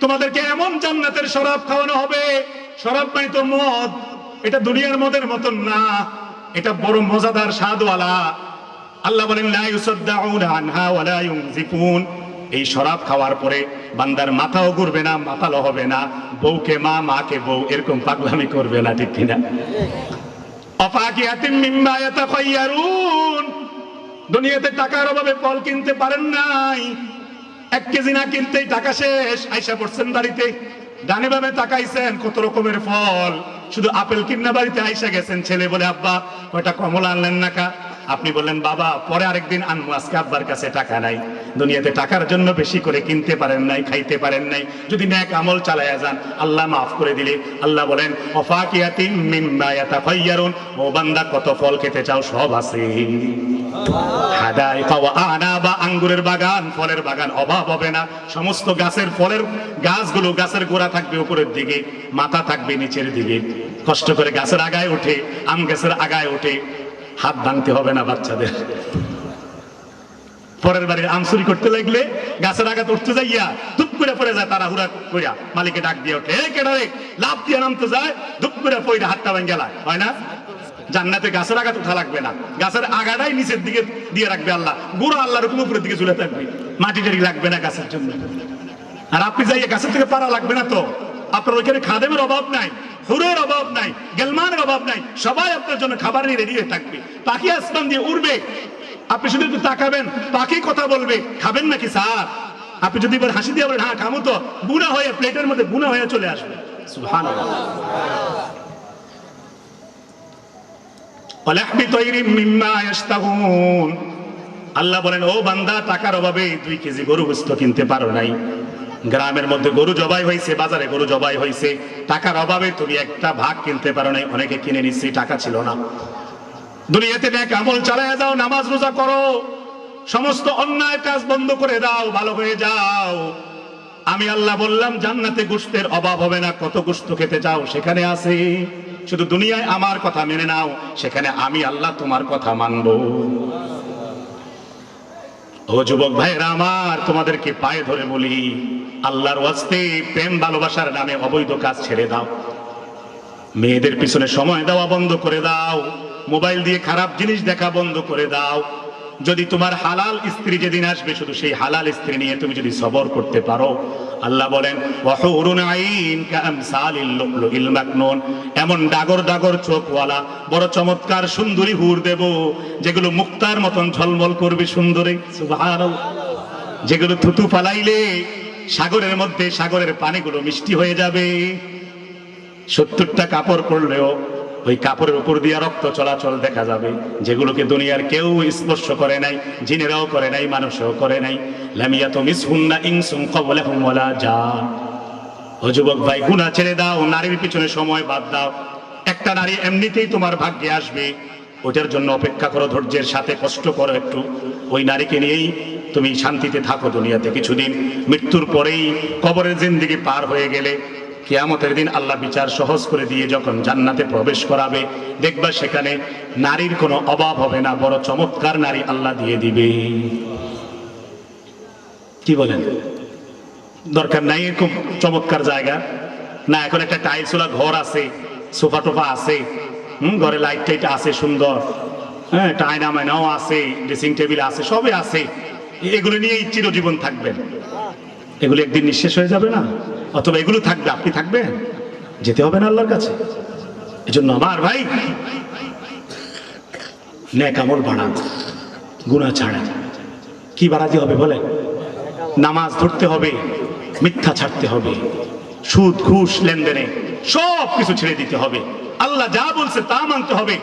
তোমাদেরকে এমন জান্নাতের শরাব খাওয়ানো হবে। শরাব মানে তো মদ, এটা দুনিয়ার মদের মতন না, এটা বড় মজাদার স্বাদওয়ালা। আল্লাহ বলেন লা ইউসাদ্দাউনা আনহা ওয়া লা ইউনজিফুন, এই শরাব খাওয়ার পরে বান্দার মাথাও ঘুরবে না, মাথালো হবে না, বউকে মা, মাকে বউ, এরকম পাগলামি করবে না, ঠিক কিনা? অফাকিয়াতিম মিম্মা ইয়াতাখায়্যারুন, দুনিয়াতে টাকার অভাবে ফল কিনতে পারেন নাই, 1 কেজি না কিনতেই টাকা শেষ, আইসা পড়ছেন বাড়িতে, ডানে বামে তাকাইছেন কত রকমের ফল, শুধু আপেল কিনা বাড়িতে আইসা গেছেন, ছেলে বলে আব্বা কয়টা কমলা আনলেন না কা? আপনি বললেন বাবা পরে আরেকদিন আনবো, আজকে আব্বার কাছে টাকা নাই। দুনিয়াতে টাকার জন্য বেশি করে কিনতে পারেন নাই, খাইতে পারেন নাই। যদি নেক আমল চালায়া যান আল্লাহ মাফ করে দিলে। আল্লাহ বলেন ওয়াফাকিয়াতিম মিম্মা ইয়াতাখায়্যারুন, ও বান্দা কত ফল খেতে চাও সব আছে। হাদাইকা ওয়া আনাবা, আঙ্গুরের বাগান, ফলের বাগান, অভাব হবে না। সমস্ত গাছের ফলের গাছগুলো, গাছের গোড়া থাকবে উপরের দিকে, মাথা থাকবে নিচের দিকে। কষ্ট করে গাছের আগায় ওঠে, আম গাছের আগায় ওঠে, হাত ভাঙতে হবে না বাচ্চাদের। পরের বাড়ির আম চুরি করতে লাগলে গাছের আগাতে উঠতে যাইয়া ধুপ করে পড়ে যায়, তারা হুড়া কইরা মালিকে ডাক দিয়ে ওঠে, কেডারে লাভ দিয়ে নামতে যায়, ধুপ করে পড়ে হাতটা ভাঙ গেলা, হয় না? জান্নাতে গাছের আগাতে উঠা লাগবে না, গাছের আগাটাই নিচের দিকে দিয়ে রাখবে আল্লাহ, গুঁড়ো আল্লাহর হুকুম উপরের দিকে ঝুলে থাকবে, মাটি টাটি লাগবে না গাছের জন্য। আর আপনি যাইয়া গাছের থেকে পারা লাগবে না তো, আপনার ওইখানে খাদেমের অভাব নাই, হুরের অভাব নাই, গেলমানের অভাব নাই, সবাই আপনার জন্য খাবার নিয়ে রেডি হয়ে থাকবে। পাখি আসমান দিয়ে উড়বে, আপনি শুধু একটু তাকাবেন, পাখি কথা বলবে, খাবেন নাকি স্যার? আপনি যদি এবার হাসি দিয়ে বলেন হ্যাঁ খামো, তো গুণা হয়ে প্লেটের মধ্যে গুণা হয়ে চলে আসবে। সুবহানাল্লাহ। ওয়ালাহমি তায়রিম মিম্মা ইয়াশতাহুন, আল্লাহ বলেন ও বান্দা টাকার অভাবে 2 কেজি গরু গোশত কিনতে পারো নাই, গ্রামের মধ্যে গরু জবাই হয়েছে, বাজারে গরু জবাই হয়েছে, টাকার অভাবে তুমি একটা ভাগ কিনতে পারো নাই, অনেকে কিনে নিচ্ছে, টাকা ছিল না। দুনিয়াতে নেক আমল চালায়া যাও, নামাজ রোজা করো, সমস্ত অন্যায় কাজ বন্ধ করে দাও, ভালো হয়ে যাও। আমি আল্লাহ বললাম জান্নাতে গোশতের অভাব হবে না, কত গোশত খেতে চাও সেখানে আছে। শুধু দুনিয়ায় আমার কথা মেনে নাও, সেখানে আমি আল্লাহ তোমার কথা মানবো। ও যুবক ভাইরা আমার, তোমাদেরকে পায়ে ধরে বলি, আল্লাহর ওয়াস্তে প্রেম ভালোবাসার নামে অবৈধ কাজ ছেড়ে দাও, মেয়েদের পিছনে সময় দেওয়া বন্ধ করে দাও, মোবাইল দিয়ে খারাপ জিনিস দেখা বন্ধ করে দাও। যদি তোমার হালাল স্ত্রী যেদিন আসবে, শুধু সেই হালাল স্ত্রী নিয়ে তুমি যদি সবর করতে পারো, আল্লাহ বলেন ওয়াহুরুন আইন কামসালিল লুলুল মাকনুন, এমন ডাগর ডাগর চোখওয়ালা বড় চমৎকার সুন্দরী হুর দেব, যেগুলো মুক্তার মতন ঝলমল করবে সুন্দরী, সুবহানাল্লাহ, যেগুলো থুতু ফালাইলে সাগরের মধ্যে সাগরের পানিগুলো মিষ্টি হয়ে যাবে। 70টা কাপড় পরলেও ওই কাপড়ের উপর দিয়ে রক্ত চলাচল দেখা যাবে, যেগুলোকে দুনিয়ার কেউ স্পর্শ করে নাই, জিনেরাও করে নাই, মানুষও করে নাই। লামিয়াতু মিসহুন্না ইনসুন ক্বাবলাহুম ওয়ালা জান। ও যুবক ভাই, গুনাহ ছেড়ে দাও, নারীর পিছনে সময় বাদ দাও। একটা নারী এমনিতেই তোমার ভাগ্যে আসবে, ওটার জন্য অপেক্ষা করো, ধৈর্যের সাথে কষ্ট করো একটু, ওই নারীকে নিয়েই তুমি শান্তিতে থাকো দুনিয়াতে কিছুদিন। মৃত্যুর পরেই কবরের জিন্দেগি পার হয়ে গেলে কিয়ামতের দিন আল্লাহ বিচার সহজ করে দিয়ে যখন জান্নাতে প্রবেশ করাবে, দেখবা সেখানে নারীর কোনো অভাব হবে না, বড় চমৎকার নারী আল্লাহ দিয়ে দিবে। কি বলেন? দরকার নাই এরকম চমৎকার জায়গা না, এখন একটা টাইলসওয়ালা ঘর আছে, সোফা টোফা আছে, ঘরে লাইট টাইট আছে সুন্দর, হ্যাঁ, একটা আয়না মায়নাও আছে, ড্রেসিং টেবিল আছে, সবই আছে। এগুলো নিয়ে চিরজীবন থাকবেন, এগুলো একদিন নিঃশেষ হয়ে যাবে না? অথবা এগুলো থাকবে, আপনি থাকবেন, যেতে হবে না আল্লাহর কাছে। এজন্য আমার ভাই, নেক আমল বাড়ান, গুনাহ ছাড়েন। কি বাড়াতে হবে বলেন? নামাজ ধরতে হবে, মিথ্যা ছাড়তে হবে, সুদ ঘুষ লেনদেনে সব কিছু ছেড়ে দিতে হবে। আল্লাহ যা বলছে তা মানতে হবে,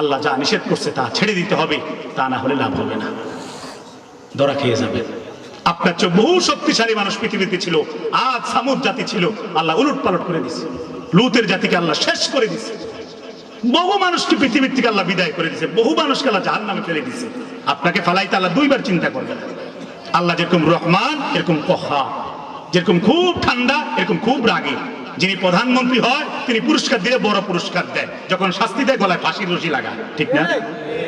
আল্লাহ যা নিষেধ করছে তা ছেড়ে দিতে হবে, তা না হলে লাভ হবে না, ধরা খেয়ে যাবেন। আপনার চেয়ে বহু শক্তিশালী মানুষ পৃথিবীতে ছিল, আজ সামুদ জাতি ছিল, আল্লাহ উলট পালট করে দিছে, লুতের জাতিকে আল্লাহ শেষ করে দিছে, বহু মানুষকে পৃথিবীর থেকে আল্লাহ বিদায় করে দিছে, বহু মানুষকে আল্লাহ জাহান্নামে ফেলে দিছে। আপনাকে ফালাইতে আল্লাহ 2বার চিন্তা করবেন। আল্লাহ যেরকম রহমান এরকম কহ্হার, যেরকম খুব ঠান্ডা এরকম খুব রাগী, যিনি প্রধানমন্ত্রী হয় তিনি পুরস্কার দিয়ে বড় পুরস্কার দেয়, যখন শাস্তি দেয় গলায় ফাঁসির রশি লাগায়, ঠিক না?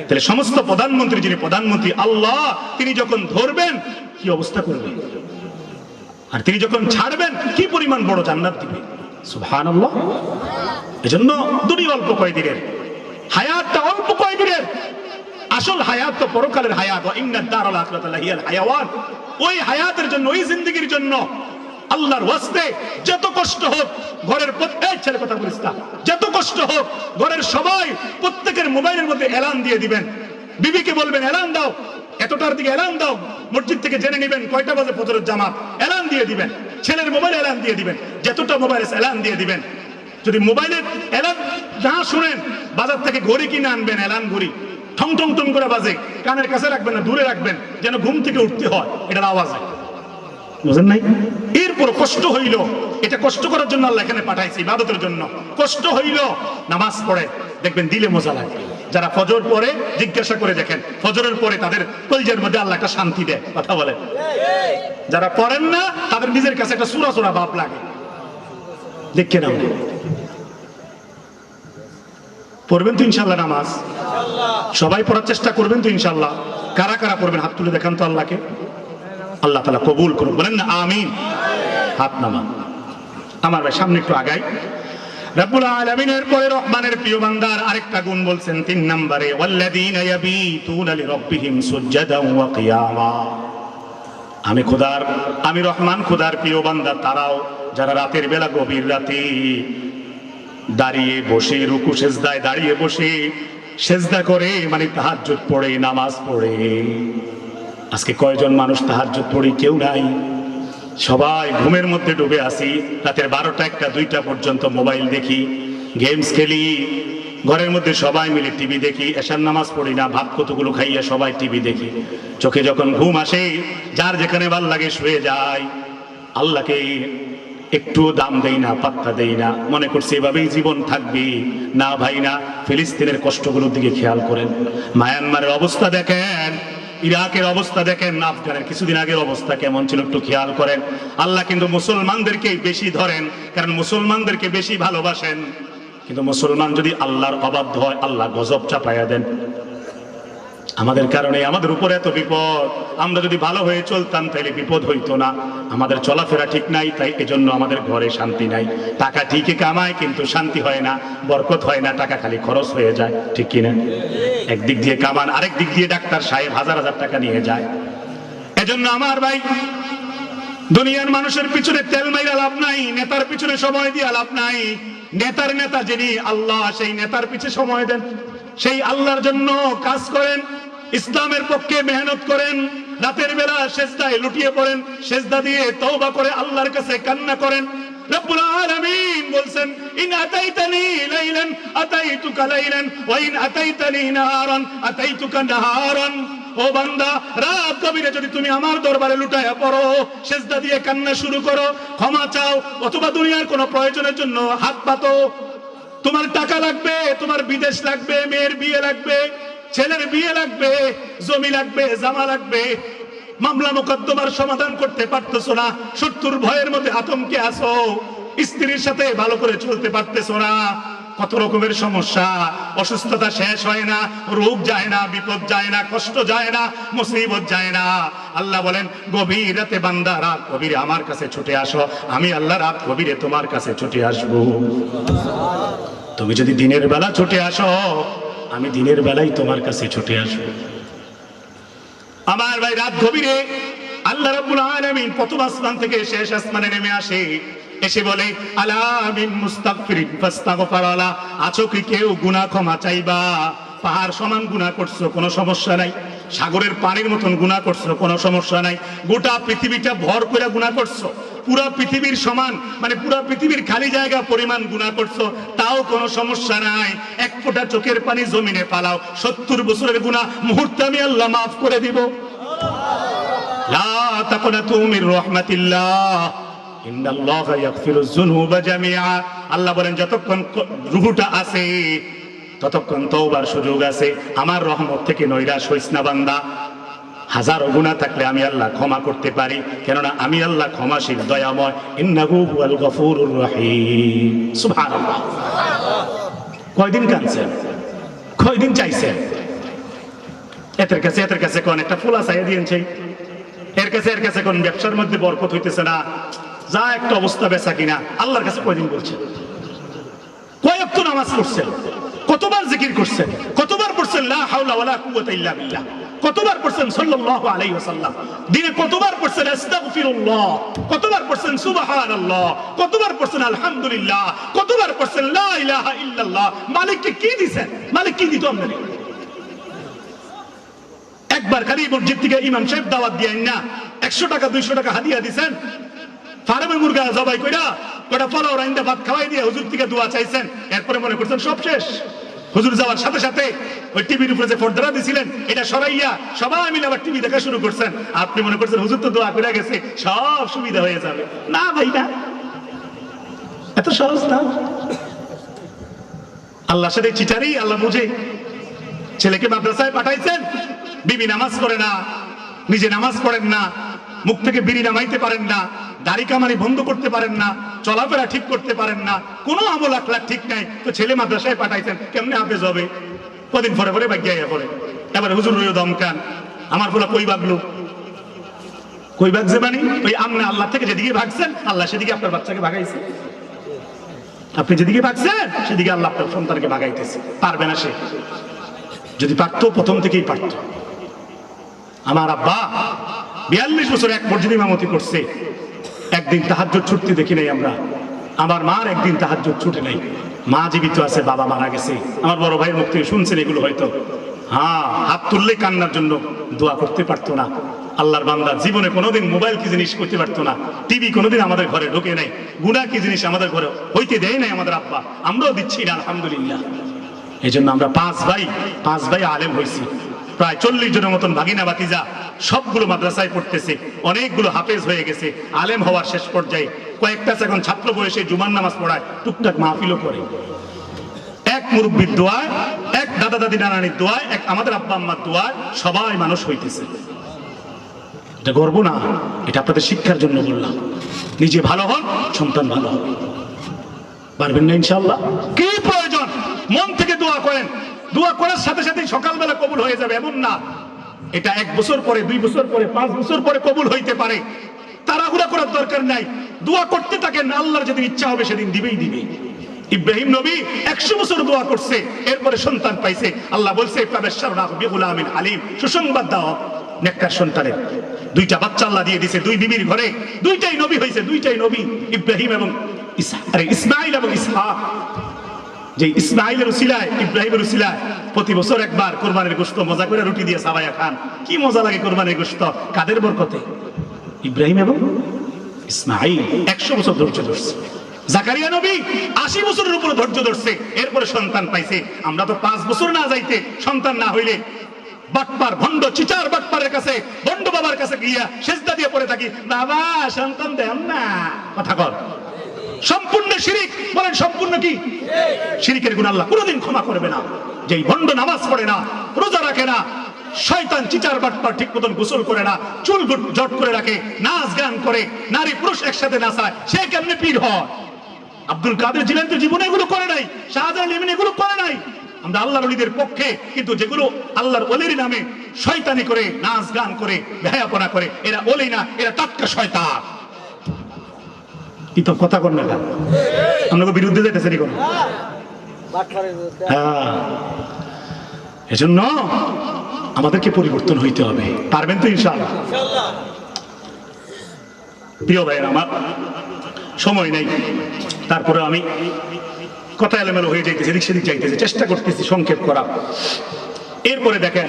তাহলে সমস্ত প্রধানমন্ত্রী, যিনি প্রধানমন্ত্রী আল্লাহ, তিনি যখন ধরবেন কি অবস্থা করবেন, আর তিনি যখন ছাড়বেন কি পরিমাণ বড় জান্নাত দিবে। সুবহানাল্লাহ। এজন্য দুনিয়া অল্প কয়দিনের, হায়াতটা অল্প কয়দিনের, আসল হায়াত তো পরকালের হায়াত। ইন্নাদ দারাল আখিরাতা লাহিয়াল হায়াওয়ান। ওই হায়াতের জন্য, ওই জিন্দেগির জন্য আল্লাহর ওয়াস্তে যত কষ্ট হোক, ঘরের প্রত্যেক ছেলে কথা বলিস না, যত কষ্ট হোক ঘরের সবাই প্রত্যেকের মোবাইলের মধ্যে এলান দিয়ে দিবেন। বিবিকে বলবেন এলান দাও, এতটার দিকে এলান দাও, মসজিদ থেকে জেনে নেবেন কয়টা বাজে ফজরের জামাত, এলান দিয়ে দিবেন। ছেলের মোবাইল এলান দিয়ে দিবেন, যতটা মোবাইল এলান দিয়ে দিবেন। যদি মোবাইলে এলান না শুনেন, বাজার থেকে ঘড়ি কিনে আনবেন, এলান ঘড়ি ঠং ঠং ঠং করে বাজে, কানের কাছে রাখবেন না, দূরে রাখবেন, যেন ঘুম থেকে উঠতে হয় এটার আওয়াজে, বুঝেন নাই? এরপর কষ্ট হইল, এটা কষ্ট করার জন্য আল্লাহ এখানে পাঠাইছে, ইবাদতের জন্য। কষ্ট হইল, নামাজ পড়ে দেখবেন দিলে মজা লাগবে। যারা ফজর পড়ে জিজ্ঞাসা করে দেখেন, ফজরের পরে তাদের কলিজার মধ্যে আল্লাহ একটা শান্তি দেয়, কথা বলে। যারা পড়েন না তাদের নিজের কাছে একটা সুরা সুরা ভাব লাগে। দেখে নাও, পড়বেন তো ইনশাল্লাহ নামাজ? সবাই পড়ার চেষ্টা করবেন তো ইনশাল্লাহ? কারা কারা পড়বেন হাত তুলে দেখান তো আল্লাহকে। আল্লাহ তাআলা কবুল করুন, বলেন না আমিন। হাত নামা। আমার ভাই সামনে একটু আগাই। রব্বুল আলামিনের পরে রহমানের প্রিয় বান্দার আরেকটা গুণ বলছেন 3 নম্বরে, ওয়াল্লাযীনা ইয়াবীতুনা লিরাব্বিহিম সুজদান ওয়া কিয়ামা। আমি খোদার, আমি রহমান খোদার প্রিয় বান্দা তারাও যারা রাতের বেলা গভীর রাতে দাঁড়িয়ে বসে, রুকু সেজদায় দাঁড়িয়ে বসে সেজদা করে, মানে তাহাজ্জুদ পড়ে, নামাজ পড়ে। আজকে কয়জন মানুষ তাহাজ্জুদ পড়ি? কেউ নাই, সবাই ঘুমের মধ্যে ডুবে আছি। রাতের 12টা 1টা 2টা পর্যন্ত মোবাইল দেখি, গেমস খেলি, ঘরের মধ্যে সবাই মিলে টিভি দেখি। এশার নামাজ পড়ি না, ভাত কতগুলো খাইয়া সবাই টিভি দেখি। চোখে যখন ঘুম আসে, যার যেখানে ভাল লাগে শুয়ে যায়। আল্লাহকে একটু দাম দেই না, পাত্তা দেই না, মনে করছি এভাবেই জীবন থাকবে। না ভাই না, ফিলিস্তিনের কষ্টগুলোর দিকে খেয়াল করেন, মায়ানমারের অবস্থা দেখেন, ইরাকের অবস্থা দেখেন, আফগানের কিছুদিন আগের অবস্থা কেমন ছিল একটু খেয়াল করেন। আল্লাহ কিন্তু মুসলমানদেরকে বেশি ধরেন, কারণ মুসলমানদেরকে বেশি ভালোবাসেন। কিন্তু মুসলমান যদি আল্লাহর অবাধ্য হয়, আল্লাহ গজব চাপাইয়া দেন। আমাদের কারণে আমাদের উপরে এত বিপদ। আমরা যদি ভালো হয়ে চলতাম তাহলে বিপদ হইতো না। আমাদের চলাফেরা ঠিক নাই, তাই এজন্য আমাদের ঘরে শান্তি নাই। টাকা ঠিকই কামায় কিন্তু শান্তি হয় না, বরকত হয় না, টাকা খালি খরচ হয়ে যায়, ঠিক কিনা? একদিক দিয়ে কামান, আরেক দিক দিয়ে ডাক্তার সাহেব হাজার হাজার টাকা নিয়ে যায়। এজন্য আমার ভাই, দুনিয়ার মানুষের পিছনে তেল মাইরা লাভ নাই, নেতার পিছনে সময় দিয়ে লাভ নাই। নেতার নেতা যিনি আল্লাহ, সেই নেতার পিছে সময় দেন, সেই আল্লাহর জন্য কাজ করেন, ইসলামের পক্ষে মেহনত করেন, রাতের বেলা সেজদায় লুটিয়ে পড়েন, সেজদা দিয়ে তওবা করে আল্লাহর কাছে কান্না করেন। রব্বুল আলামিন বলছেন, ইন আতাইতানি লাইলান আতাইতুকা লাইলান ওয়া ইন আতাইতানি নাহারান আতাইতুকা নাহারান। ও বান্দা, রাত গভীরে যদি তুমি আমার দরবারে লুটায়া পড়ো, সেজদা দিয়ে কান্না শুরু করো, ক্ষমা চাও, অথবা দুনিয়ার কোনো প্রয়োজনের জন্য হাত পাতো, তোমার টাকা লাগবে, তোমার বিদেশ লাগবে, মেয়ের বিয়ে লাগবে, ছেলের বিয়ে লাগবে, জমি লাগবে, জামা লাগবে, মামলা মোকদ্দমার সমাধান করতে পারতেছো না, শত্রুর ভয়ের মধ্যে আতঙ্কে আছো, স্ত্রীর সাথে ভালো করে চলতে পারতেছো না, কত রকমের সমস্যা, অসুস্থতা শেষ হয় না, রোগ যায় না, বিপদ যায় না, কষ্ট যায় না, মুসিবত যায় না। আল্লাহ বলেন, গভীর রাতে বান্দা রাত গভীরে আমার কাছে ছুটে আসো, আমি আল্লাহ রাত গভীরে তোমার কাছে ছুটে আসবো। তুমি যদি দিনের বেলা ছুটে আসো, আমি দিনের বেলায় তোমার কাছে ছুটে আসবো। আমার ভাই, রাত গভীরে আল্লাহ রাব্বুল আলামিন প্রথম আসমান থেকে শেষ আসমানে নেমে আসে, এসে বলে, আলা মিন মুস্তাগফিরিন ফাস্তাগফার আলা, আছো কি কেউ গুনাহ ক্ষমা চাইবা? পাহাড় সমান গুনাহ করছো, কোনো সমস্যা নাই। সাগরের পানির মতন গুনাহ করছো, কোনো সমস্যা নাই। গোটা পৃথিবীটা ভর করে গুনাহ করছো, পুরা পৃথিবীর সমান, মানে পুরা পৃথিবীর খালি জায়গা পরিমাণ গুনাহ করছো, তাও কোনো সমস্যা নাই। এক ফোঁটা চোখের পানি জমিনে ফালাও, 70 বছরের গুনাহ মুহূর্তে আমি আল্লাহ মাফ করে দিব। লা তাকনাতু মির রাহমাতিল্লাহ, ইন্নাল্লাহা ইয়াগফিরুয যুনুবা জামিআ। আল্লাহ বলেন, যতক্ষণ রূহটা আছে ততক্ষণ তওবার সুযোগ আছে। আমার রহমত থেকে নৈরাশ হইস না বান্দা। হাজারো গুনাহ থাকলে আমি আল্লাহ ক্ষমা করতে পারি, কেননা আমি আল্লাহ ক্ষমাশীল দয়াময়। ইন্নাহু হুয়াল গফুরুর রহিম। সুবহানাল্লাহ। কয়দিন কাঁদছেন, কয়দিন চাইছেন? এর কাছে কোন একটা ফুলা চাইয়া দিয়েছে, এর কাছে কোন ব্যবসার মধ্যে বরকত হইতেছে না, যা একটা অবস্থা বেচা কিনা, আল্লাহর কাছে কয়দিন বলছেন? কয়েক তো নামাজ পড়ছেন, কতবার জিকির করছেন, কতবার পড়ছেন লা হাওলা ওয়ালা কুওয়াতা ইল্লা বিল্লাহ, কতবার পড়ছেন সাল্লাল্লাহু আলাইহি ওয়াসাল্লাম, দিনে কতবার পড়ছেন আস্তাগফিরুল্লাহ, কতবার পড়ছেন সুবহানাল্লাহ, কতবার পড়ছেন আলহামদুলিল্লাহ, কতবার পড়ছেন লা ইলাহা ইল্লাল্লাহ। মালিককে কি দিবেন? মালিক কি দিত আপনাকে? একবার খালি মসজিদ থেকে ইমাম সাহেব দাওয়াত দিয়ে না 100 টাকা 200 টাকা হাদিয়া দিবেন, ফার্মের মুরগা জবাই কইরা কটা পোলাও রাইন্দা ভাত খাওয়াই দিয়ে হুজুর থেকে দোয়া চাইছেন, এরপরে মনে করছেন সব শেষ। হুজুর যাওয়ার সাথে সাথে ওই টিভির উপরে যে পর্দাটা দিছিলেন এটা সরাইয়া সবাই মিলে আবার টিভি দেখা শুরু করছেন। আপনি মনে করছেন হুজুর তো দোয়া করে গেছে, সব সুবিধা হয়ে যাবে। না ভাই, না, এত সহজ না। আল্লাহর সাথে চিটারি আল্লাহ বুঝে। ছেলেকে মাদ্রাসায় পাঠাইছেন, বিবি নামাজ পড়ে না, নিজে নামাজ পড়েন না, মুখ থেকে বিড়ি নামাইতে পারেন না, দাড়ি কামারি বন্ধ করতে পারেন না, চলাফেরা ঠিক করতে পারেন না, কোনো আমল আখলাক ঠিক নাই, তো ছেলে মাদ্রাসায় পাঠাইছেন, কেমনে হাফেজ হবে? কদিন পরে পরে বাগিয়া পড়ে। এবার হুজুর রইও দমকান, আমার পোলা কই ভাগলো, কই ভাগছে মানে ওই আপনি আল্লাহ থেকে যেদিকে ভাগছেন আল্লাহ সেদিকে আপনার বাচ্চাকে ভাগাইছে। আপনি যেদিকে ভাগছেন সেদিকে আল্লাহ আপনার সন্তানকে ভাগাইতেছে। পারবে না সে, যদি পারতো প্রথম থেকেই পারতো। আমার আব্বা 42 বছর এক মসজিদে ইমামতি করছে, একদিন তাহাজ্জুদ ছুটতে দেখি নাই আমরা। আমার মার একদিন তাহাজ্জুদ ছুটে নাই। মা জীবিত আছে, বাবা মারা গেছে। আমার বড় ভাইয়ের মুখ থেকে শুনছেন এগুলো হয়তো। হ্যাঁ, হাত তুললে কান্নার জন্য দোয়া করতে পারতো না। আল্লাহর বান্দা জীবনে কোনোদিন মোবাইল কি জিনিস করতে পারতো না, টিভি কোনোদিন আমাদের ঘরে ঢোকে নাই, গুনাহ কি জিনিস আমাদের ঘরে হইতে দেয় নাই আমাদের আব্বা, আমরাও দিচ্ছি না আলহামদুলিল্লাহ। এই জন্য আমরা পাঁচ ভাই আলেম হয়েছি। প্রায় 40 জনের মতন ভাগিনা ভাতিজা, সবগুলো মাদ্রাসায় পড়তেছে, অনেকগুলো হাফেজ হয়ে গেছে, আলেম হওয়ার শেষ পর্যায়ে। কয়েকটা এখন ছাত্র বয়সে জুমার নামাজ পড়ায়, টুকটাক মাহফিলও করে। এক মুরব্বির দোয়ায়, এক দাদা দাদি নানানির দোয়ায়, এক আমাদের আব্বা আম্মার দোয়ায় সবাই মানুষ হইতেছে। এটা গর্ব না, এটা আপনাদের শিক্ষার জন্য বললাম। নিজে ভালো হন, সন্তান ভালো হবে। পারবেন না ইনশাআল্লাহ? কি প্রয়োজন? মন থেকে দোয়া করেন, দোয়া করার সাথে সাথে সকালবেলা কবুল হয়ে যাবে এমন না। এটা 1 বছর পরে, 2 বছর পরে, 5 বছর পরে কবুল হইতে পারে। তাড়াহুড়া করার দরকার নাই, দোয়া করতে থাকেন, আল্লাহর যেদিন ইচ্ছা হবে সেদিন দিবেই দিবে। ইব্রাহিম নবী 100 বছর দোয়া করছে, এরপরে সন্তান পাইছে। আল্লাহ বলছে ফাবাশশারনাহু বিগুলামিন হালিম, সুসংবাদ দাও নেককার সন্তানের। 2টা বাচ্চা আল্লাহ দিয়ে দিয়েছে, 2 বিবির ঘরে 2টাই নবী হয়েছে, 2টাই নবী, ইব্রাহিম এবং ইসমাইল এবং ইসহাক। যে ইসমাইলের উসিলায়, ইব্রাহিমের উসিলায় প্রতি বছর একবার কোরবানির গোশত মজা করে রুটি দিয়ে সাবায়া খান। কি মজা লাগে কোরবানির গোশত, কাদের বরকতে? ইব্রাহিম এবং ইসমাইল 100 বছর ধৈর্য ধরছে। জাকারিয়া নবী 80 বছরের উপরে ধৈর্য ধরছে, এরপরে সন্তান পাইছে। আমরা তো 5 বছর না যাইতে সন্তান না হইলে বাটপার ভণ্ড চিচার বাটপারের কাছে, ভণ্ড বাবার কাছে গিয়া সেজদা দিয়ে পড়ে থাকি, বাবা সন্তান দেন না। কথা কর, সম্পূর্ণ শিরিক। বলেন সম্পূর্ণ কি শিরিকের গুনাহ আল্লাহ কোনোদিন ক্ষমা করবে না। যেই ভণ্ড নামাজ পড়ে না, রোজা রাখে না, শয়তান চিচার বাটপার ঠিক মতন গোসল করে না, চুল জট করে রাখে, নাচ গান করে, নারী পুরুষ একসাথে নাচায়, সে কেমনে পীর হয়? আব্দুল কাদের জিলানী তো জীবনে এগুলো করে নাই, শাহজালাল ইমাম এগুলো করে নাই। আমরা আল্লাহর ওলিদের পক্ষে, কিন্তু যেগুলো আল্লাহর ওলির নামে শয়তানি করে, নাচ গান করে, বেহায়াপনা করে, এরা ওলি না, এরা টাটকা শয়তান। কি তো কথা কর না, আপনাকে বিরুদ্ধে যাইতেছে নি কোনো? হ্যাঁ, এজন্য আমাদেরকে পরিবর্তন হইতে হবে। পারবেন তো ইনশাআল্লাহ? প্রিয় ভাইয়ের আমার, সময় নেই, তারপরে আমি কথা এলোমেলো হয়ে যাইতেছে, এদিক সেদিক যাইতেছে, চেষ্টা করতেছি সংক্ষেপ করা। এরপরে দেখেন,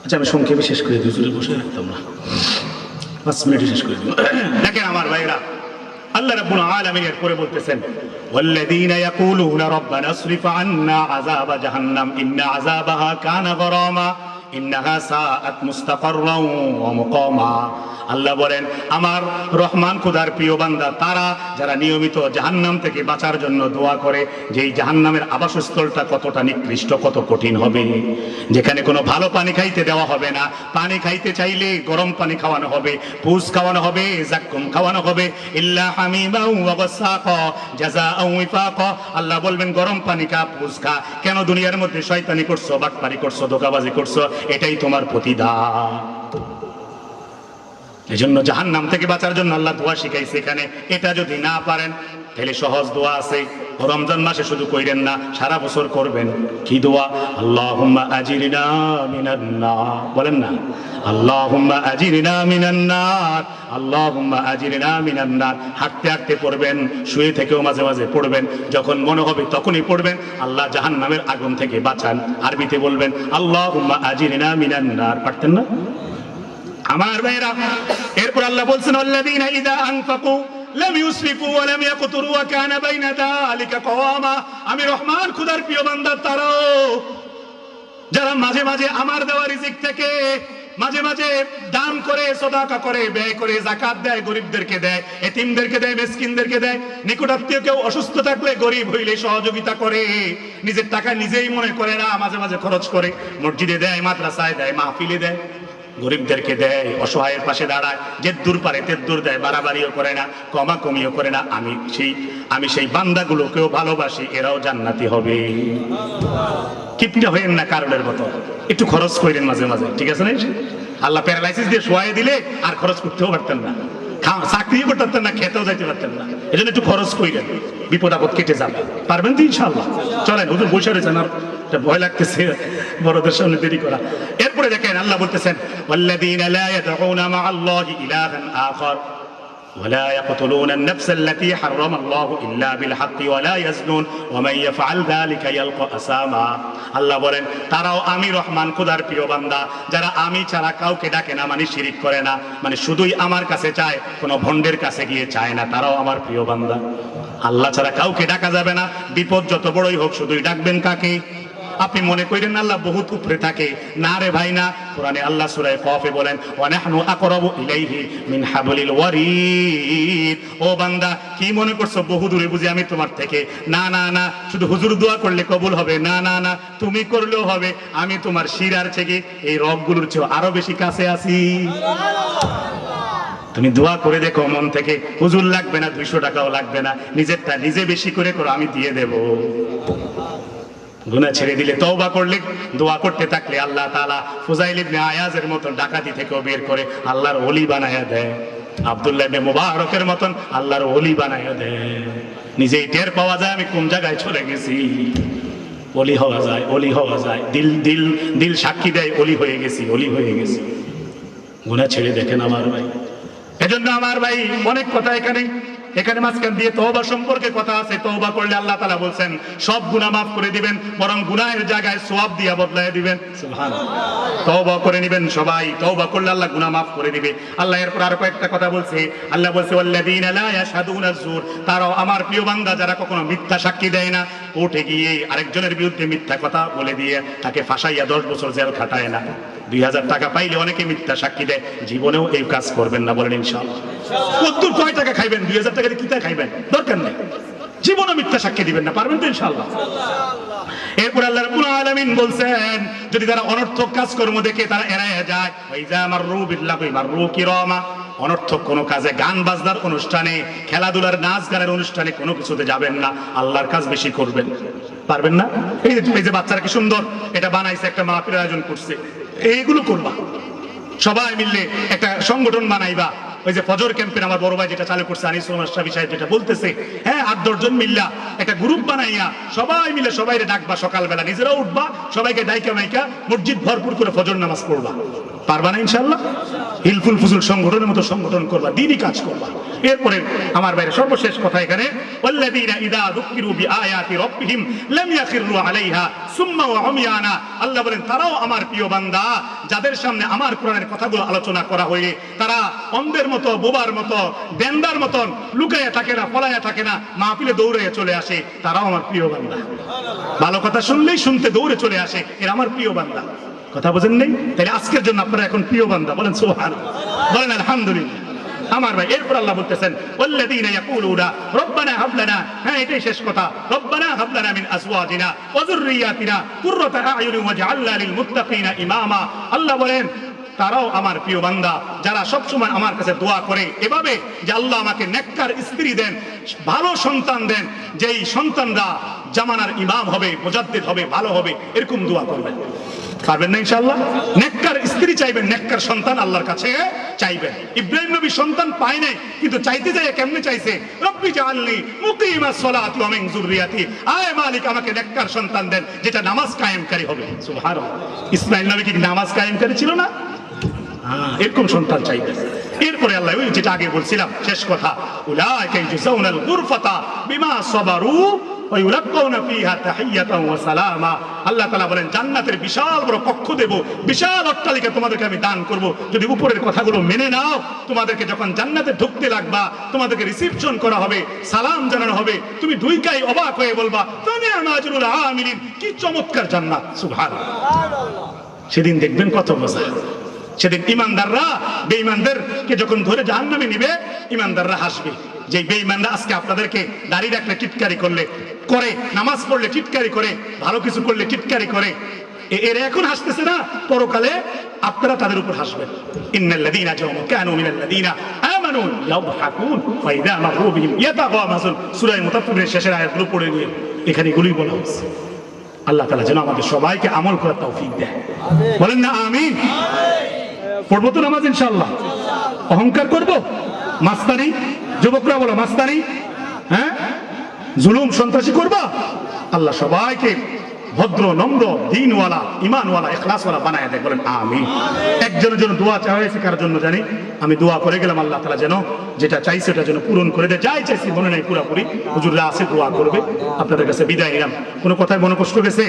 আচ্ছা আমি সংক্ষেপে শেষ করে দিই, বসে রাখতাম না, 5 মিনিটে শেষ করে দিব। দেখেন আমার ভাইরা, আল্লাহ রাব্বুল আলামিন এরপরে বলতেছেন, ওয়াল্লাযীনা ইয়াকুলুনা রাব্বানা আসরিফ আন্না আযাবা জাহান্নাম ইন্না আযাবাহা কানা গরামা ইন্নাহা সাআত মুস্তাকাররাও ওয়া মুকামা। আল্লাহ বলেন আমার রহমান খোদার প্রিয় বান্দা তারা যারা নিয়মিত জাহান্নাম থেকে বাঁচার জন্য দোয়া করে, যে এই জাহান্নামের আবাসস্থলটা কতটা নিকৃষ্ট, কত কঠিন হবে, যেখানে কোনো ভালো পানি খাইতে দেওয়া হবে না, পানি খাইতে চাইলে গরম পানি খাওয়ানো হবে, পুষ খাওয়ানো হবে, জাক্কুম খাওয়ানো হবে, ইল্লা হামিমা ওয়া গাসাকা জাযাআ ওয়াফাকা। আল্লাহ বলবেন গরম পানি খা, পুষ খা, কেন দুনিয়ার মধ্যে শয়তানি করছো, বাটপারি করছো, ধোঁকাবাজি করছো, এটাই তোমার প্রতিদান। এজন্য জাহান্নাম থেকে বাঁচার জন্য আল্লাহ দোয়া শিখাইছে এখানে। এটা যদি না পারেন তাহলে সহজ দোয়া আছে, রমজান মাসে শুধু কইরেন না, সারা বছর করবেন। কি দোয়া? আল্লাহুম্মা আজিরনা মিনান নার, বলেন না, আল্লাহুম্মা আজিরনা মিনান নার, আল্লাহুম্মা আজিরনা মিনান নার। হাঁটতে হাঁটতে পড়বেন, শুয়ে থেকেও মাঝে মাঝে পড়বেন, যখন মনে হবে তখনই পড়বেন, আল্লাহ জাহান্নামের আগুন থেকে বাঁচান। আরবিতে বলবেন আল্লাহুম্মা আজিরনা মিনান নার। পারতেন না আমার ভাইরা? এরপর আল্লাহ বলছেন আল্লাযীনা ইযা আনফাকু লাম ইউসরিফু ওয়া লাম ইয়াকতুরু ওয়া কানা বাইনা যালিকা কওয়ামা। আমি রহমান খোদার প্রিয় বান্দা তারাও যারা মাঝে মাঝে আমার দেওয়া রিজিক থেকে মাঝে মাঝে দান করে, সদাকা করে, ব্যয় করে, যাকাত দেয়, গরিবদেরকে দেয়, এতিমদেরকে দেয়, মিসকিনদেরকে দেয়, নিকটাত্মীয় কেউ অসুস্থ থাকলে গরিব হইলে সহযোগিতা করে, নিজের টাকা নিজেই মনে করে না, মাঝে মাঝে খরচ করে, মসজিদে দেয়, মাদ্রাসায় দেয়, মাহফিলে দেয়, গরিবদেরকে দেয়, অসহায়ের পাশে দাঁড়ায়, যে দূর পারে তে দূর দেয়, বাড়াবাড়িও করে না, কমিও করে না। আমি সেই বান্দাগুলোকেও ভালোবাসি, এরাও জান্নাতি হবে। কিপটা হইেন না কারণের মতো, একটু খরচ করেন মাঝে মাঝে, ঠিক আছে না? আল্লাহ প্যারালাইসিস দিয়ে শোয়াই দিলে আর খরচ করতেও পারতেন না, চাকরিও করতে পারতেন না, খেতেও যাইতে পারতেন না। এই জন্য একটু খরচ করেন, বিপদ আপদ কেটে যাবে। পারবেন তো ইনশাআল্লাহ? চলেন, হুজুর বসে রয়েছেন, আর ভয় লাগতেছে বড়দের সামনে দেরি করা। এরপরে দেখেন আল্লাহ বলতেছেন ওয়াল্লাযীনা লা ইয়াদউনা মা'আল্লাহি ইলাহান আখার ولا يقتلون النفس التي حرم الله إلا بالحق ولا يزنون ومن يفعل ذلك يلقى أثاما। আল্লাহ বলেন তারাও আমি রহমান খোদার প্রিয় বান্দা যারা আমি ছাড়া কাউকে ডাকে না, মানে শিরিক করে না, মানে শুধুই আমার কাছে চায়, কোনো ভণ্ডের কাছে গিয়ে চায় না, তারাও আমার প্রিয় বান্দা। আল্লাহ ছাড়া কাউকে ডাকা যাবে না, বিপদ যত বড়ই হোক শুধুই ডাকবেন কাকে? আপনি মনে করেন আল্লাহ বহুত উপরে থাকে, না রে ভাই না। কোরআনে আল্লাহ সূরা কফে বলেন ওয়া নাহনু আকরাবু ইলাইহি মিন হাবলিল ওয়ারিদ। ও বান্দা কি মনে করছো বহু দূরে বুঝি আমি তোমার থেকে? না না না, শুধু হুজুর দোয়া করলে কবুল হবে না, না না, তুমি করলেও হবে, আমি তোমার শিরার থেকে এই রগগুলোর চেয়ে আরো বেশি কাছে আছি। তুমি দোয়া করে দেখো মন থেকে, হুজুর লাগবে না, 200 টাকাও লাগবে না, নিজেরটা নিজে বেশি করে করো, আমি দিয়ে দেব। গুনাহ ছেড়ে দিলে, তওবা করলে, দোয়া করতে থাকলে আল্লাহ তাআলা ফুজাইল ইবনে আয়াজের মতন ডাকাতি থেকেও বের করে আল্লাহর ওলি বানায়া দেয়। আব্দুল্লাহ ইবনে মুবারকের মতন আল্লাহর ওলি বানায়া দেয়। নিজেই টের পাওয়া যায় আমি কোন জায়গায় চলে গেছি। ওলি হওয়া যায়, ওলি হওয়া যায়, দিল দিল দিল সাক্ষী দেয় ওলি হয়ে গেছি, ওলি হয়ে গেছি। গুনাহ ছেড়ে দেখেন আমার ভাই। এজন্য আমার ভাই অনেক কথা এখানে মাঝখান দিয়ে তওবা সম্পর্কে কথা আছে। তওবা করলে আল্লাহ তাআলা বলছেন সব গুনাহ মাফ করে দিবেন, বরং গুনাহের জায়গায় সওয়াব দিয়া বদলায় দিবেন। সুবহানাল্লাহ। তওবা করে নেবেন সবাই, তওবা করলে আল্লাহ গুনাহ মাফ করে দিবে। আল্লাহ এরপর আরো কয়েকটা কথা বলছে। আল্লাহ বলছে ওয়াল্লাযীনা লা ইয়াশহাদুনা যুর, তারাও আমার প্রিয় বান্দা যারা কখনো মিথ্যা সাক্ষী দেয় না, কোর্টে গিয়ে আরেকজনের বিরুদ্ধে মিথ্যা কথা বলে দিয়ে তাকে ফাঁসাইয়া 10 বছর জেল খাটায় না। 2000 টাকা পাইলে অনেকে মিথ্যা সাক্ষী দেয়, জীবনেও এই কাজ করবেন না, বলেন ইনশাআল্লাহ। কত কয় টাকা খাইবেন? 2000 টাকা দিয়ে কি খাইবেন? দরকার নেই, জীবনে মিথ্যা সাক্ষী দিবেন না, পারবেন তো ইনশাআল্লাহ। এরপর আল্লাহ রাব্বুল আলামিন বলছেন যদি তারা অনর্থক কাজকর্ম দেখে তারা এড়ায় যায়, ওয়াইজা মাররু বিল্লাহি মাররু কিরামা, অনর্থক কোনো কাজে, গান বাজনার অনুষ্ঠানে, খেলাধুলার নাচ গানের অনুষ্ঠানে কোনো কিছুতে যাবেন না, আল্লাহর কাজ বেশি করবেন। পারবেন না? এই যে বাচ্চারা কি সুন্দর এটা বানাইছে, একটা মাহফিলের আয়োজন করছে, এইগুলো করবা। সবাই মিললে একটা সংগঠন বানাইবা। ওই যে ফজর ক্যাম্পের আমার বড় ভাই যেটা চালু করছে আনিসুল মাশরাফি সাহেব যেটা বলতেছে, হ্যাঁ 8-10 জন মিল্লা একটা গ্রুপ বানাইয়া সবাই মিলে সবাইরে ডাকবা, সকালবেলা নিজেরাও উঠবা, সবাইকে ডাইকা মাইকা মসজিদ ভরপুর করে ফজর নামাজ পড়বা। পারবা না ইনশাআল্লাহ? হিলফুল ফুজুল সংগঠনের মতো সংগঠন করবা, দ্বীনি কাজ করবা। এরপরে আমার বাইরে সর্বশেষ কথা এখানে ওয়াল্লাযীনা ইযা যুকিরু বিআয়াতি রাব্বিহিম লাম ইয়াখিরু আলাইহা সুম্মা ওয়া উমিয়ানা। আল্লাহ বলেন তারাও আমার প্রিয় বান্দা যাদের সামনে আমার কোরআনের কথাগুলো আলোচনা করা হয়ে তারা অন্ধের মতো, বোবার মতো, দেনদার মতন লুকায়া থাকে না, পলায়া থাকে না, মাহফিলে দৌড়ে চলে আসে, তারাও আমার প্রিয় বান্দা। ভালো কথা শুনলেই শুনতে দৌড়ে চলে আসে, এরা আমার প্রিয় বান্দা। কথা বোঝেন নেই? তাহলে আজকের জন্য আপনারা এখন প্রিয় বান্দা, বলেন সুবহানাল্লাহ, বলেন আলহামদুলিল্লাহ। আমার ভাই, এরপর আল্লাহ বলতেছেন ওয়াল্লাযীনা ইয়াকুলুনা রব্বানা হাব লানা, হ্যাঁ এটাই শেষ কথা, রব্বানা হাব লানা মিন আজওয়াজিনা ওয়া যুররিয়াতিনা কুররাতা আ'য়ুনিন ওয়াজআলনা লিল মুত্তাকিনা ইমামা। আল্লাহ বলেন তারাও আমার প্রিয় বান্দা যারা সবসময় আমার কাছে দোয়া করে এভাবে যে আল্লাহ আমাকে নেককার স্ত্রী দেন, ভালো সন্তান দেন, যেই সন্তানরা জামানার ইমাম হবে, মুজাদ্দিদ হবে, ভালো হবে, এরকম দোয়া করবেন। পারবেন না ইনশাআল্লাহ? নেককার স্ত্রী চাইবেন, নেককার সন্তান আল্লাহর কাছে চাইবেন। ইব্রাহিম নবী সন্তান পায় নাই, কিন্তু চাইতে যায় কেমনে চাইছে, রব্বি জাআলনি মুকিমাস সালাতি ওয়া মিন যুররিয়াতি, আয় মালিক আমাকে নেককার সন্তান দেন যেটা নামাজ কায়েমকারী হবে। সুবহানাল্লাহ। ইসমাঈল নবী কি নামাজ কায়েমকারী ছিল না? এরকম সন্তান চাইবেন। এরপরে আল্লাহ ওই যেটা আগে বলছিলাম শেষ কথা, উলাইকা ইউজাউনাল গুরফাতা বিমা সাবারু ওয়া ইউলাক্কাউনা ফিহা তাহিয়াতান ওয়া সালামা। আল্লাহ তাআলা বলেন জান্নাতের বিশাল বড় কক্ষ দেব, বিশাল অট্টালিকা তোমাদেরকে আমি দান করব, যদি উপরের কথাগুলো মেনে নাও। তোমাদেরকে যখন জান্নাতে ঢুকতে লাগবা, তোমাদেরকে রিসিপশন করা হবে, সালাম জানানো হবে, তুমি দুইকাই অবাক হয়ে বলবা তানিআমা আজরুল আমিলিন, কি চমৎকার জান্নাত। সুবহানাল্লাহ। সেদিন দেখবেন কত মজা। সেদিন ইমানদাররা বেঈমানদেরকে যখন ধরে জাহান্নামে নিবে, ইমানদাররা হাসবে যে বেঈমানরা আজকে আপনাদেরকে দাড়ি রাখলে টিটকারি করে, নামাজ পড়লে টিটকারি করে, ভালো কিছু করলে টিটকারি করে, এরা এখন হাসতেছে না, পরকালে আপনারা তাদের উপর হাসবেন। ইন্নাল্লাযীনা জামু কানু মিনাল্লাযীনা আমানু ইয়াদহাকুন ওয়া ইযা মাররু বিহিম ইয়াতাগামাজুন। সূরা মুতাফফিফিনের শেষের আয়াতগুলো পড়ে নিয়ে এখানে এগুলোই বলা হয়েছে। আল্লাহ তাআলা যেন আমাদের সবাইকে আমল করার তৌফিক দেয়, বলেন না আমিন। পড়বো তো নামাজ ইনশাআল্লাহ? অহংকার করব? মাস্তানি, যুবকরা বলো মাস্তানি, হ্যাঁ জুলুম সন্ত্রাসী করবা? আল্লাহ সবাইকে ভদ্র, নম্র, দ্বীনওয়ালা, ঈমানওয়ালা, ইখলাসওয়ালা বানায় দেয়, বলেন আমিন। একজনের জন্য দোয়া চাওয়া হয়েছে, কার জন্য জানি? আমি দোয়া করে গেলাম, আল্লাহ তাআলা যেন যেটা চাইছে ওটা যেন পূরণ করে দেয়। যাই চাইছি মনে নেই পুরাপুরি, হুজুররা আছে দোয়া করবে। আপনাদের কাছে বিদায় নিলাম। কোনো কথায় মনে কষ্ট গেছে?